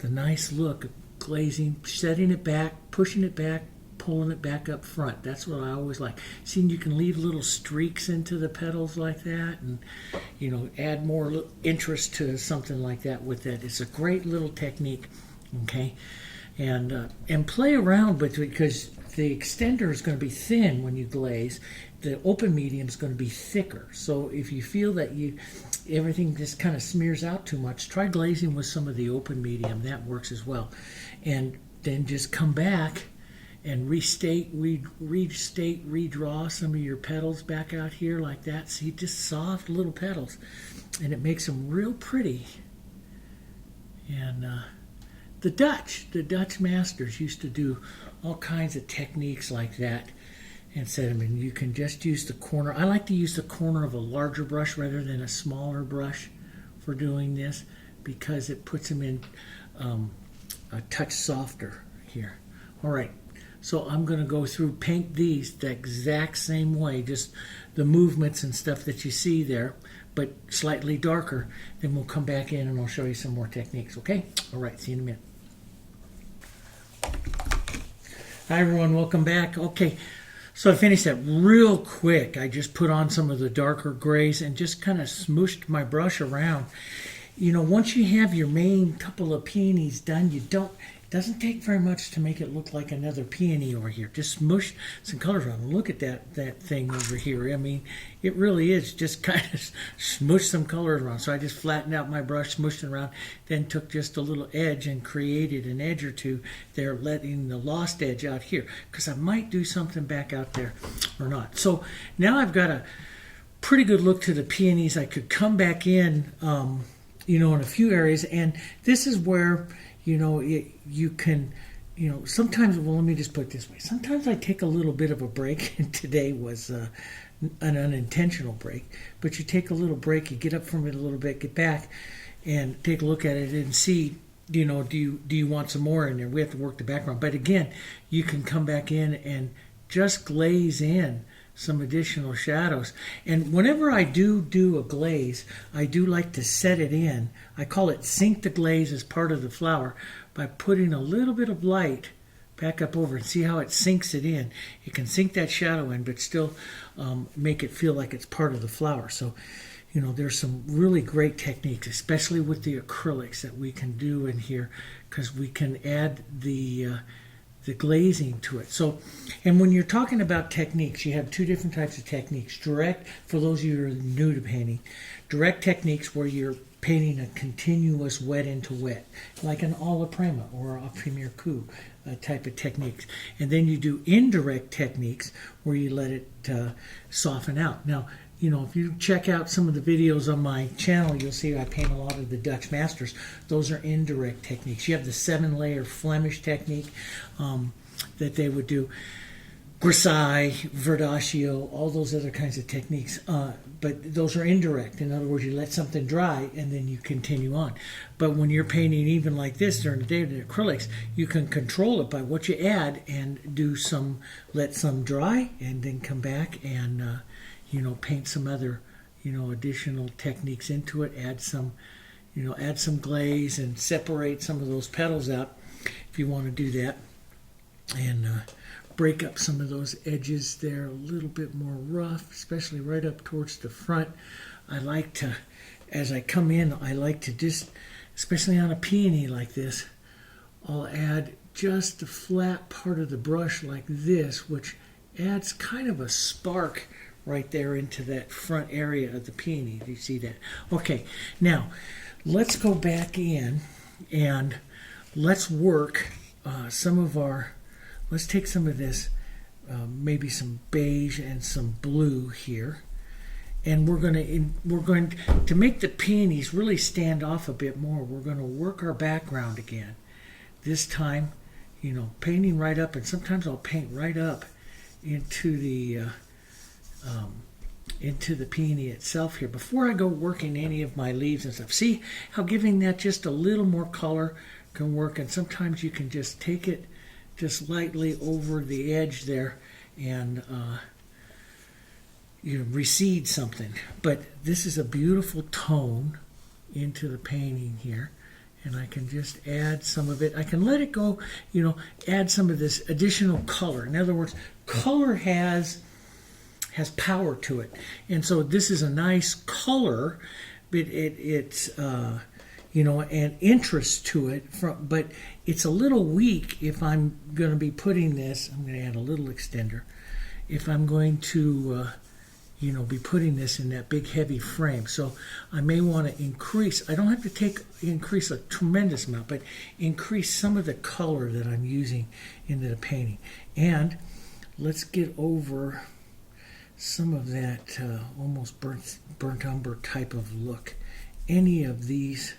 nice look of glazing, setting it back, pushing it back, pulling it back up front. That's what I always like. Seeing you can leave little streaks into the petals like that, and add more interest to something like that with that. It's a great little technique, okay? And play around with it, because the extender is going to be thin when you glaze. The open medium is going to be thicker. So if you feel that everything just kind of smears out too much, try glazing with some of the open medium. That works as well. And then just come back and restate, redraw some of your petals back out here like that. See, just soft little petals, and it makes them real pretty. And the Dutch masters used to do all kinds of techniques like that, and said, you can just use the corner. I like to use the corner of a larger brush rather than a smaller brush for doing this, because it puts them in a touch softer here. All right, so I'm going to go through, paint these the exact same way, just the movements and stuff that you see there, but slightly darker. Then we'll come back in and I'll show you some more techniques, okay? All right, see you in a minute. Hi everyone, welcome back. Okay, so I finished that real quick. I just put on some of the darker grays and just kind of smooshed my brush around. Once you have your main couple of peonies done, it doesn't take very much to make it look like another peony over here. Just smush some colors around. Look at that thing over here. It really is just kind of smush some colors around. So I just flattened out my brush, smushed it around, then took just a little edge and created an edge or two there, letting the lost edge out here, because I might do something back out there or not. So now I've got a pretty good look to the peonies. I could come back in, in a few areas, and this is where you can, sometimes, well, let me just put it this way. Sometimes I take a little bit of a break, and today was an unintentional break. But you take a little break, you get up from it a little bit, get back, and take a look at it and see, do you want some more in there? We have to work the background. But again, you can come back in and just glaze in some additional shadows. And whenever I do a glaze, I do like to set it in. I call it sink the glaze as part of the flower, by putting a little bit of light back up over and see how it sinks it in. It can sink that shadow in, but still make it feel like it's part of the flower. So, there's some really great techniques, especially with the acrylics, that we can do in here, because we can add the glazing to it. So, and when you're talking about techniques, you have two different types of techniques. Direct, for those of you who are new to painting, direct techniques where you're painting a continuous wet into wet, like an alla prima or a premier coup type of techniques. And then you do indirect techniques where you let it soften out. Now, if you check out some of the videos on my channel, you'll see I paint a lot of the Dutch masters. Those are indirect techniques. You have the 7-layer Flemish technique that they would do, grisaille, verdaccio, all those other kinds of techniques. But those are indirect. In other words, you let something dry and then you continue on. But when you're painting even like this during the day with the acrylics, you can control it by what you add and let some dry and then come back and paint some other, additional techniques into it. Add some glaze and separate some of those petals out if you want to do that, and break up some of those edges there a little bit more rough, especially right up towards the front. I like to, as I come in, I like to just, especially on a peony like this, I'll add just the flat part of the brush like this, which adds kind of a spark right there into that front area of the peony. Do you see that? Okay, now let's go back in and let's work some of our, let's take some of this, maybe some beige and some blue here. And we're going to make the peonies really stand off a bit more. We're going to work our background again. This time, you know, painting right up, and sometimes I'll paint right up into the peony itself here before I go working any of my leaves and stuff. See how giving that just a little more color can work, and sometimes you can just take it just lightly over the edge there and you recede something. But this is a beautiful tone into the painting here, and I can just add some of it. I can let it go, you know, add some of this additional color. In other words, color has power to it, and so this is a nice color, but it's you know, an interest to it. But it's a little weak if I'm going to be putting this. I'm going to add a little extender. If I'm going to you know, be putting this in that big heavy frame. So I may want to increase, I don't have to increase a tremendous amount, but increase some of the color that I'm using into the painting. And let's get over some of that almost burnt umber type of look. Any of these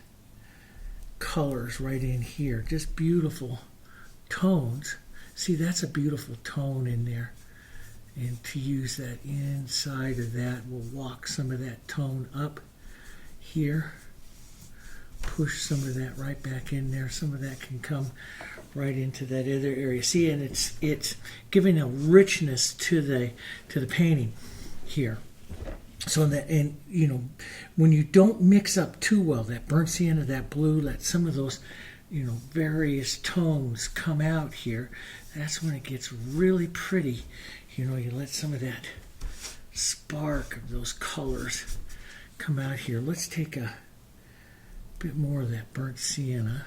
colors right in here, just beautiful tones. See, that's a beautiful tone in there. And to use that inside of that, we'll walk some of that tone up here. Push some of that right back in there. Some of that can come right into that other area. See, and it's giving a richness to the painting here. So that, and you know, when you don't mix up too well, that burnt sienna, that blue, let some of those, you know, various tones come out here. That's when it gets really pretty. You know, you let some of that spark of those colors come out here. Let's take a bit more of that burnt sienna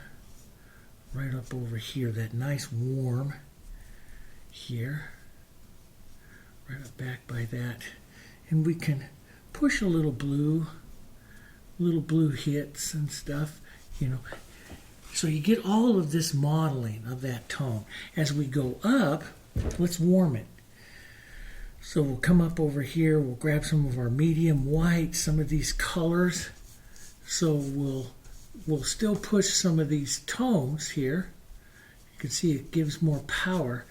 right up over here, that nice warm here, right up back by that. And we can push a little blue hits and stuff, you know. So you get all of this modeling of that tone. As we go up, let's warm it. So we'll come up over here, we'll grab some of our medium white, some of these colors. So we'll still push some of these tones here. You can see it gives more power.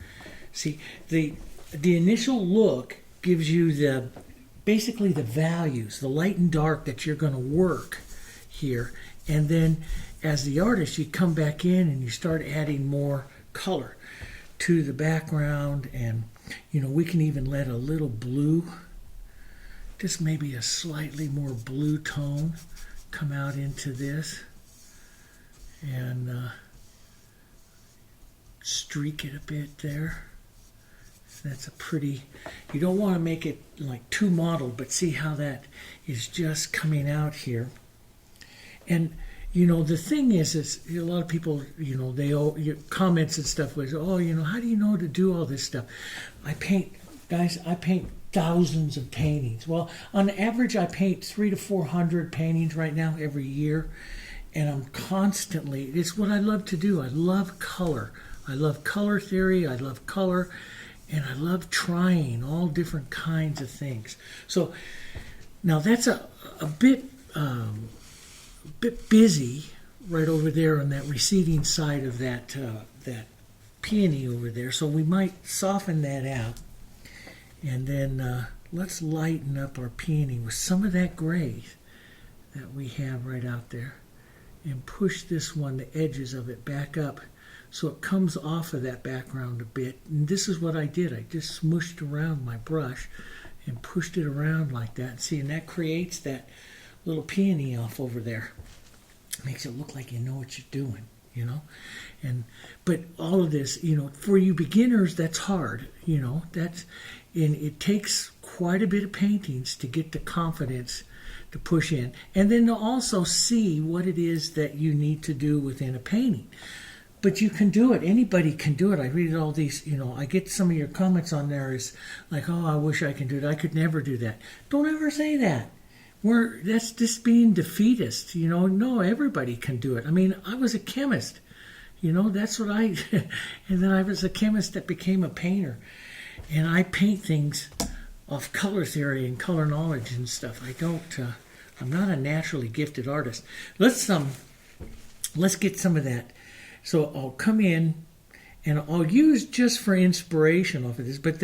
See, the initial look gives you basically the values, the light and dark that you're going to work here. And then as the artist, you come back in and you start adding more color to the background. And you know, we can even let a little blue, just maybe a slightly more blue tone, come out into this, and streak it a bit there. That's a pretty, you don't want to make it like too mottled, but see how that is just coming out here. And you know, the thing is a lot of people, you know, they comments and stuff was, oh, you know, how do you know to do all this stuff? I paint thousands of paintings. Well, on average, I paint 300 to 400 paintings right now every year, and I'm constantly, it's what I love to do. I love color. I love color theory. I love color, and I love trying all different kinds of things. So now that's a bit busy right over there on that receding side of that peony over there. So we might soften that out, and then let's lighten up our peony with some of that gray that we have right out there, and push this one, the edges of it, back up so it comes off of that background a bit. And this is what I did. I just smushed around my brush and pushed it around like that. See, and that creates that little peony off over there. Makes it look like you know what you're doing, you know. But all of this, you know, for you beginners, that's hard, you know. And it takes quite a bit of paintings to get the confidence to push in, and then to also see what it is that you need to do within a painting. but you can do it. Anybody can do it. I read all these, I get some of your comments on there is like, oh, I wish I could do it. I could never do that. Don't ever say that. That's just being defeatist. No, everybody can do it. I mean, I was a chemist. That's what and then I was a chemist that became a painter. And I paint things off color theory and color knowledge and stuff. I'm not a naturally gifted artist. Let's get some of that. So I'll come in and I'll use just for inspiration off of this. But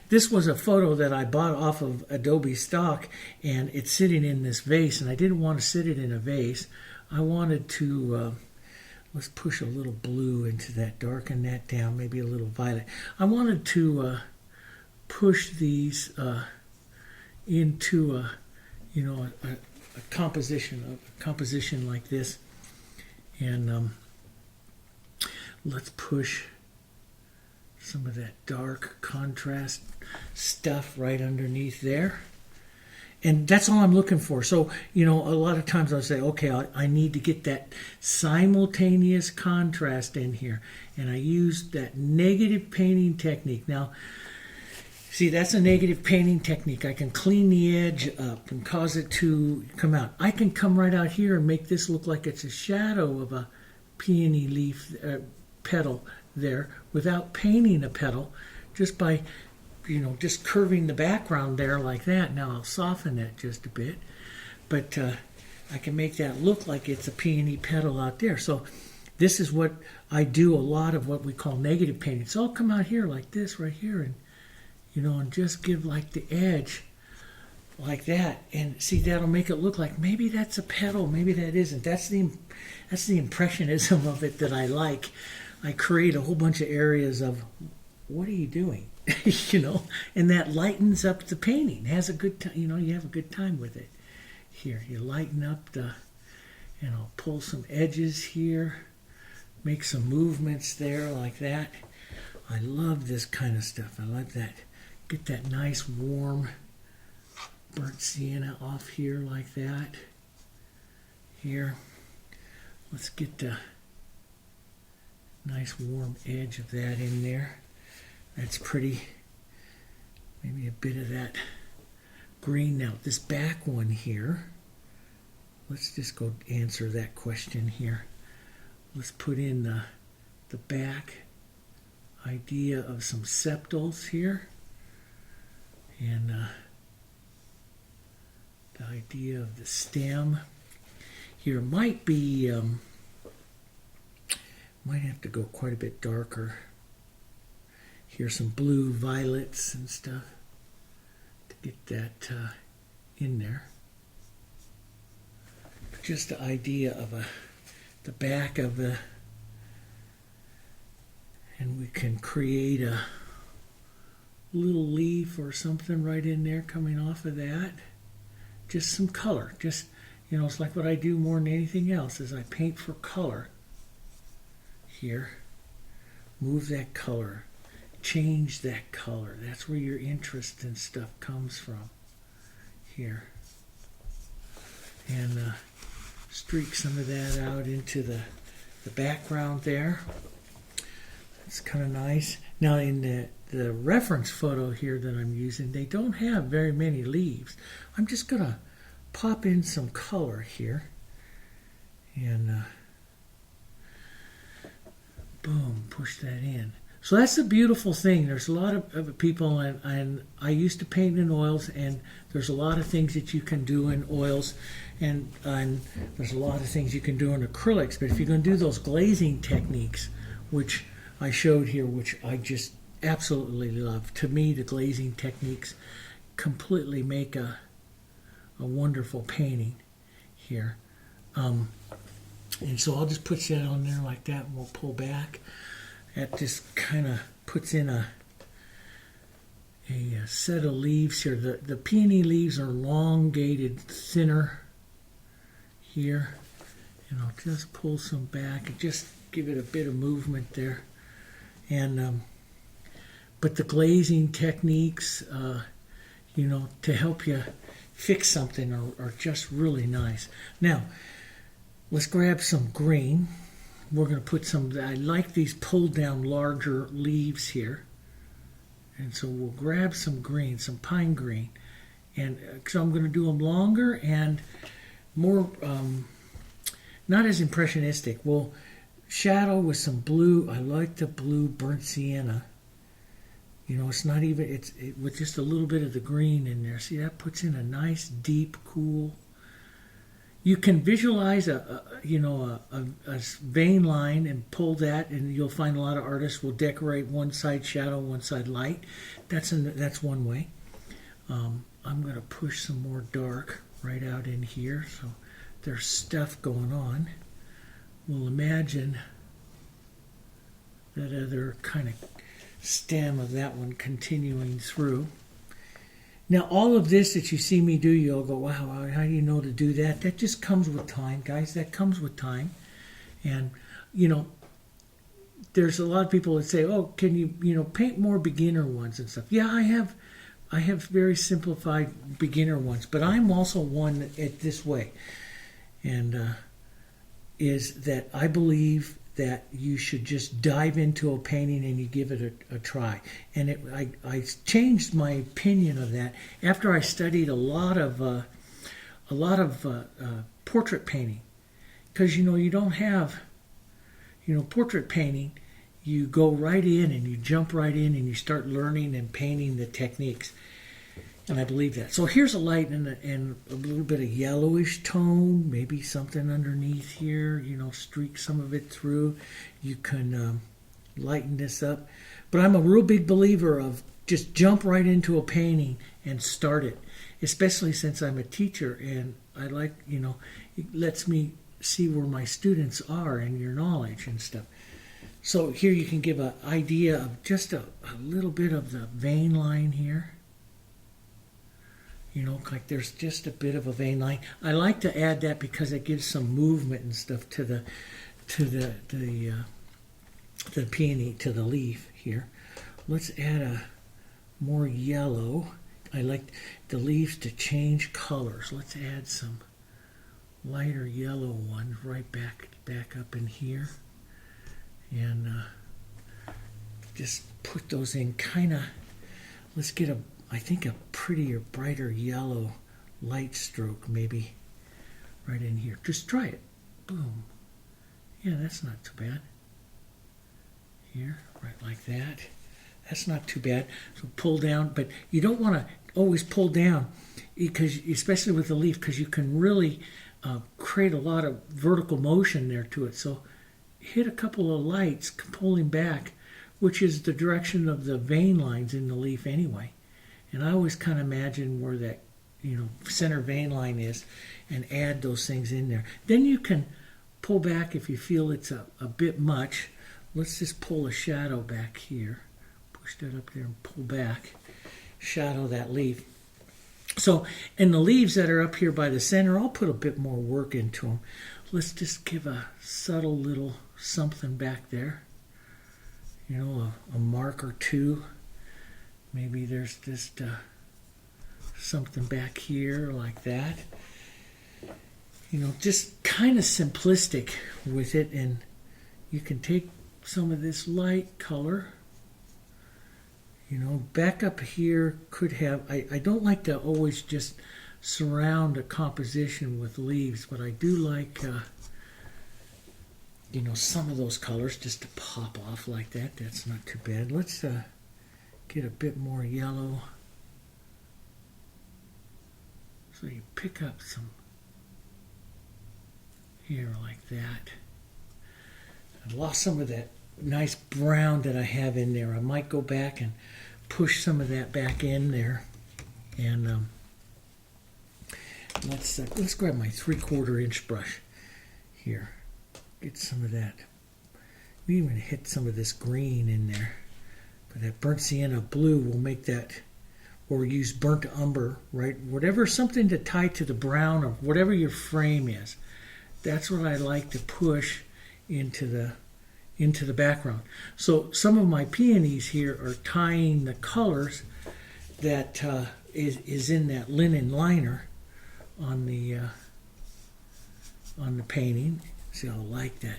this was a photo that I bought off of Adobe stock, and it's sitting in this vase, and I didn't want to sit it in a vase. I wanted to, let's push a little blue into that, darken that down, maybe a little violet. I wanted to push these into a composition like this, and let's push some of that dark contrast stuff right underneath there. And that's all I'm looking for. So, a lot of times I'll say, okay, I need to get that simultaneous contrast in here. And I use that negative painting technique. Now, see, that's a negative painting technique. I can clean the edge up and cause it to come out. I can come right out here and make this look like it's a shadow of a peony leaf petal there without painting a petal, just by, just curving the background there like that. Now I'll soften that just a bit, but I can make that look like it's a peony petal out there. So this is what I do a lot of what we call negative painting. So I'll come out here like this right here and and just give like the edge like that, and see, that'll make it look like maybe that's a petal, maybe that isn't. That's the impressionism of it that I like. I create a whole bunch of areas of, what are you doing? And that lightens up the painting. Has a good time, you have a good time with it. Here, you lighten up and I'll pull some edges here, make some movements there like that. I love this kind of stuff. I love that. Get that nice warm burnt sienna off here like that. Here, let's get the nice warm edge of that in there. That's pretty. Maybe a bit of that green. Now this back one here, let's just go answer that question here. Let's put in the back idea of some sepals here, and the idea of the stem here might be might have to go quite a bit darker. Here's some blue violets and stuff to get that in there. Just the idea of the back of the, and we can create a little leaf or something right in there coming off of that. Just some color. Just, it's like what I do more than anything else is I paint for color. Here, move that color, change that color. That's where your interest in stuff comes from. Here, and streak some of that out into the background there. It's kind of nice. Now in the reference photo here that I'm using, they don't have very many leaves. I'm just going to pop in some color here, and boom, push that in. So that's the beautiful thing. There's a lot of people, and I used to paint in oils, and there's a lot of things that you can do in oils, and there's a lot of things you can do in acrylics. But if you're going to do those glazing techniques, which I showed here, which I just absolutely love. To me, the glazing techniques completely make a wonderful painting here. And so I'll just put that on there like that, and we'll pull back. That just kind of puts in a set of leaves here. The peony leaves are elongated, thinner here. And I'll just pull some back and just give it a bit of movement there. And but the glazing techniques, to help you fix something are just really nice. Now, let's grab some green. we're going to put some, I like these pulled down larger leaves here. And so we'll grab some green, some pine green. And so I'm going to do them longer and more, not as impressionistic. We'll shadow with some blue. I like the blue burnt sienna. You know, it's not even, with just a little bit of the green in there. See, that puts in a nice, deep, cool. You can visualize a vein line and pull that, and you'll find a lot of artists will decorate one side shadow, one side light. That's one way. I'm going to push some more dark right out in here, so there's stuff going on. We'll imagine that other kind of stem of that one continuing through. Now, all of this that you see me do, you'll go, wow, how do you know to do that? That just comes with time, guys. That comes with time. And, you know, there's a lot of people that say, oh, can you paint more beginner ones and stuff. Yeah, I have very simplified beginner ones, but I'm also one at this way. And is that I believe that you should just dive into a painting and you give it a try. And I changed my opinion of that after I studied a lot of portrait painting, because you don't have portrait painting. You go right in and you jump right in and you start learning and painting the techniques. And I believe that. So here's a light and a little bit of yellowish tone, maybe something underneath here, streak some of it through. You can lighten this up. But I'm a real big believer of just jump right into a painting and start it, especially since I'm a teacher and I like, it lets me see where my students are and your knowledge and stuff. So here you can give an idea of just a little bit of the vein line here. Like there's just a bit of a vein line. I like to add that because it gives some movement and stuff to the peony, to the leaf here. Let's add a more yellow. I like the leaves to change colors. Let's add some lighter yellow ones right back up in here, and just put those in kind of. Let's get I think a prettier, brighter yellow light stroke maybe right in here. Just try it. Boom. Yeah, that's not too bad. Here, right like that. That's not too bad. So pull down, but you don't want to always pull down, because especially with the leaf, because you can really create a lot of vertical motion there to it. So hit a couple of lights, pulling back, which is the direction of the vein lines in the leaf anyway. And I always kind of imagine where that, center vein line is and add those things in there. Then you can pull back if you feel it's a bit much. Let's just pull a shadow back here. Push that up there and pull back. Shadow that leaf. So, and the leaves that are up here by the center, I'll put a bit more work into them. Let's just give a subtle little something back there. A mark or two. Maybe there's just something back here like that. Just kind of simplistic with it. And you can take some of this light color. Back up here could have, I don't like to always just surround a composition with leaves, but I do like, some of those colors just to pop off like that. That's not too bad. Let's get a bit more yellow. So you pick up some here like that. I lost some of that nice brown that I have in there. I might go back and push some of that back in there. And let's grab my 3/4 inch brush here. Get some of that. We even hit some of this green in there. But that burnt sienna blue will make that, or use burnt umber, right? Whatever, something to tie to the brown of whatever your frame is. That's what I like to push into the background. So some of my peonies here are tying the colors that is in that linen liner on the painting. See, I like that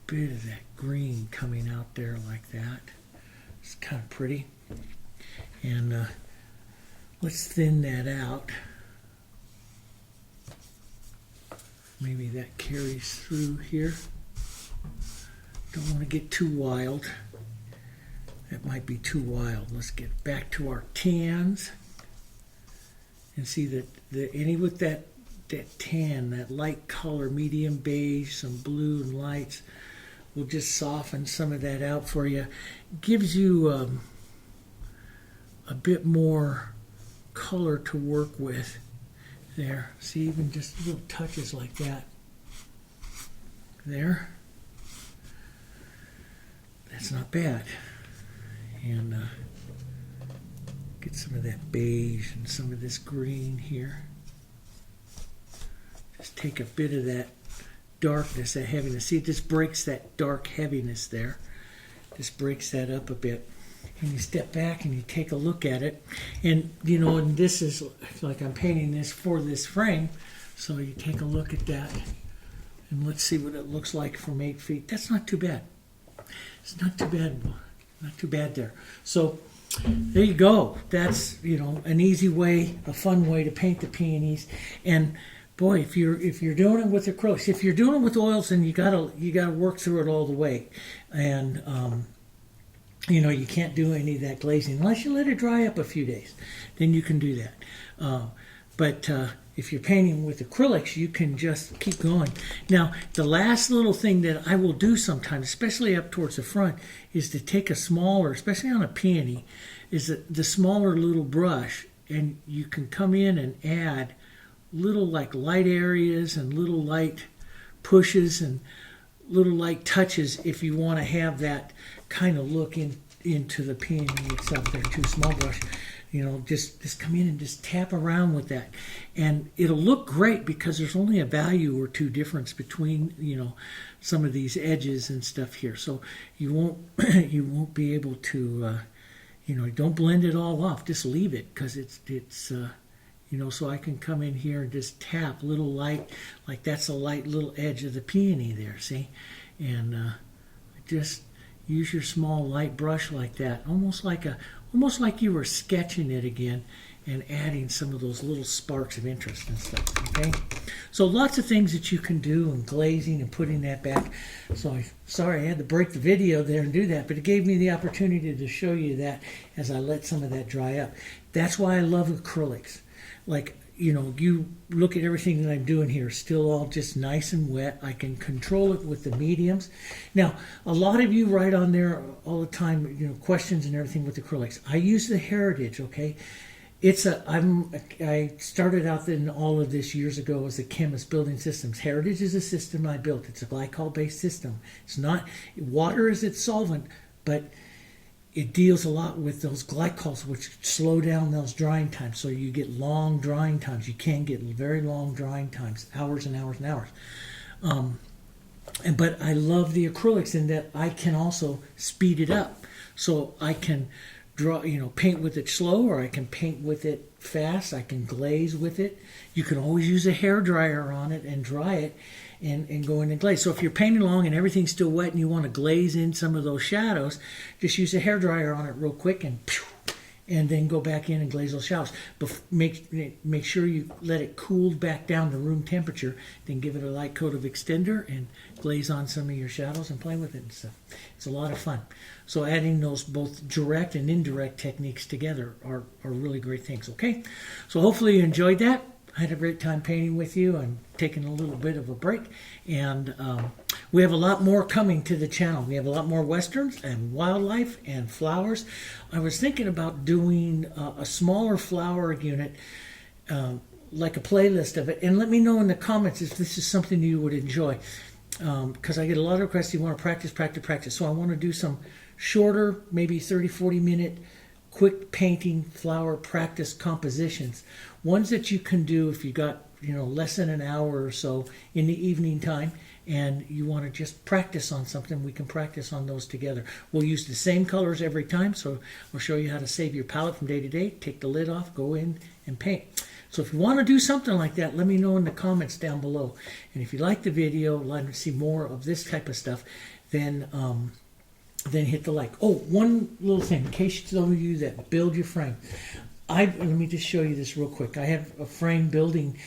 bit of that green coming out there like that. It's kind of pretty. And let's thin that out. Maybe that carries through here. Don't want to get too wild. That might be too wild. Let's get back to our tans. And see that any with that tan, that light color, medium beige, some blue and lights, will just soften some of that out for you. Gives you a bit more color to work with there. See, even just little touches like that. There. That's not bad. And get some of that beige and some of this green here. Just take a bit of that darkness, that heaviness. See, it just breaks that dark heaviness there. Just breaks that up a bit. And you step back and you take a look at it. And, you know, and this is like I'm painting this for this frame. So you take a look at that. And let's see what it looks like from 8 feet. That's not too bad. It's not too bad. Not too bad there. So there you go. That's, you know, an easy way, a fun way to paint the peonies. And boy, if you're doing it with acrylics, if you're doing it with oils, then you gotta work through it all the way. And you know, you can't do any of that glazing unless you let it dry up a few days. Then you can do that. But if you're painting with acrylics, you can just keep going. Now, the last little thing that I will do sometimes, especially up towards the front, is to take a smaller, especially on a peony, is the smaller little brush, and you can come in and add little like light areas and little light pushes and little light touches if you want to have that kind of look into the peony itself. They're too small brush. You know, just come in and just tap around with that. And it'll look great because there's only a value or two difference between, you know, some of these edges and stuff here. So you won't be able to, you know, don't blend it all off. Just leave it because it's you know, so I can come in here and just tap little light, like that's a light little edge of the peony there, see? And just use your small light brush like that, almost like you were sketching it again and adding some of those little sparks of interest and stuff, okay? So lots of things that you can do, and glazing and putting that back. So sorry I had to break the video there and do that, but it gave me the opportunity to show you that as I let some of that dry up. That's why I love acrylics. Like, you know, you look at everything that I'm doing here, still all just nice and wet. I can control it with the mediums. Now, a lot of you write on there all the time, you know, questions and everything with acrylics. I use the Heritage, okay? I started out in all of this years ago as a chemist building systems. Heritage is a system I built. It's a glycol-based system. It's not, water is its solvent, but it deals a lot with those glycols, which slow down those drying times. So you get long drying times. You can get very long drying times, hours and hours and hours. But I love the acrylics in that I can also speed it up. So I can draw, you know, paint with it slow, or I can paint with it fast. I can glaze with it. You can always use a hair dryer on it and dry it and go in and glaze. So if you're painting along and everything's still wet and you want to glaze in some of those shadows, just use a hair dryer on it real quick and then go back in and glaze those shadows. Make sure you let it cool back down to room temperature, then give it a light coat of extender and glaze on some of your shadows and play with it and stuff. It's a lot of fun. So adding those both direct and indirect techniques together are really great things, okay? So hopefully you enjoyed that. I had a great time painting with you and taking a little bit of a break. And we have a lot more coming to the channel. We have a lot more westerns and wildlife and flowers. I was thinking about doing a smaller flower unit, like a playlist of it. And let me know in the comments if this is something you would enjoy. Because I get a lot of requests, you want to practice. So I want to do some shorter, maybe 30, 40 minute quick painting flower practice compositions. Ones that you can do if you got, you know, less than an hour or so in the evening time and you want to just practice on something, we can practice on those together. We'll use the same colors every time, so we'll show you how to save your palette from day to day. Take the lid off, go in and paint. So if you want to do something like that, let me know in the comments down below. And if you like the video, like to see more of this type of stuff, then hit the like. Oh, one little thing, in case some of you that build your frame. Let me just show you this real quick. I have a frame building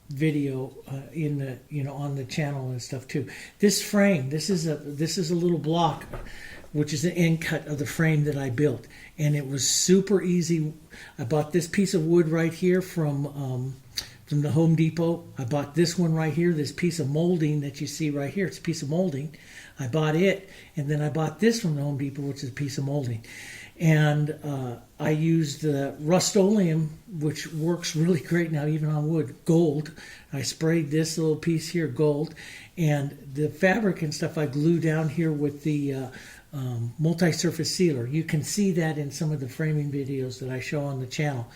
video in the on the channel and stuff too. This frame, this is a little block, which is an end cut of the frame that I built, and it was super easy. I bought this piece of wood right here from the Home Depot. I bought this one right here, this piece of molding that you see right here. It's a piece of molding. I bought it, and then I bought this from the Home Depot, which is a piece of molding. And I used the Rust-Oleum, which works really great now, even on wood, gold. I sprayed this little piece here gold. And the fabric and stuff I glue down here with the multi-surface sealer. You can see that in some of the framing videos that I show on the channel.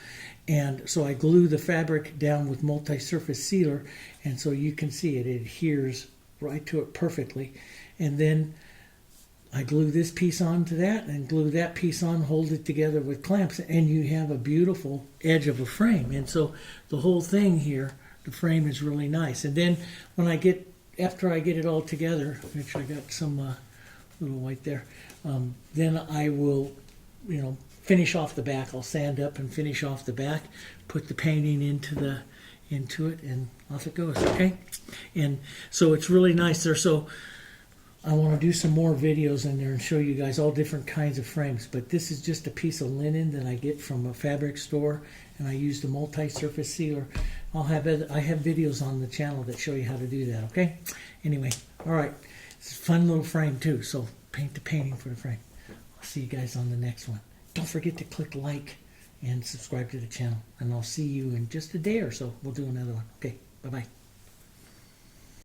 And so I glue the fabric down with multi-surface sealer, and so you can see it adheres right to it perfectly. And then I glue this piece onto that and glue that piece on, hold it together with clamps, and you have a beautiful edge of a frame. And so the whole thing here, the frame is really nice. And then when after I get it all together, which I got some little white there, then I will, finish off the back. I'll sand up and finish off the back, put the painting into it, and off it goes. Okay, and so it's really nice there. So I want to do some more videos in there and show you guys all different kinds of frames. But this is just a piece of linen that I get from a fabric store, and I use the multi-surface sealer. I have videos on the channel that show you how to do that. Okay. Anyway, all right. It's a fun little frame too. So paint the painting for the frame. I'll see you guys on the next one. Don't forget to click like and subscribe to the channel. And I'll see you in just a day or so. We'll do another one. Okay. Bye-bye.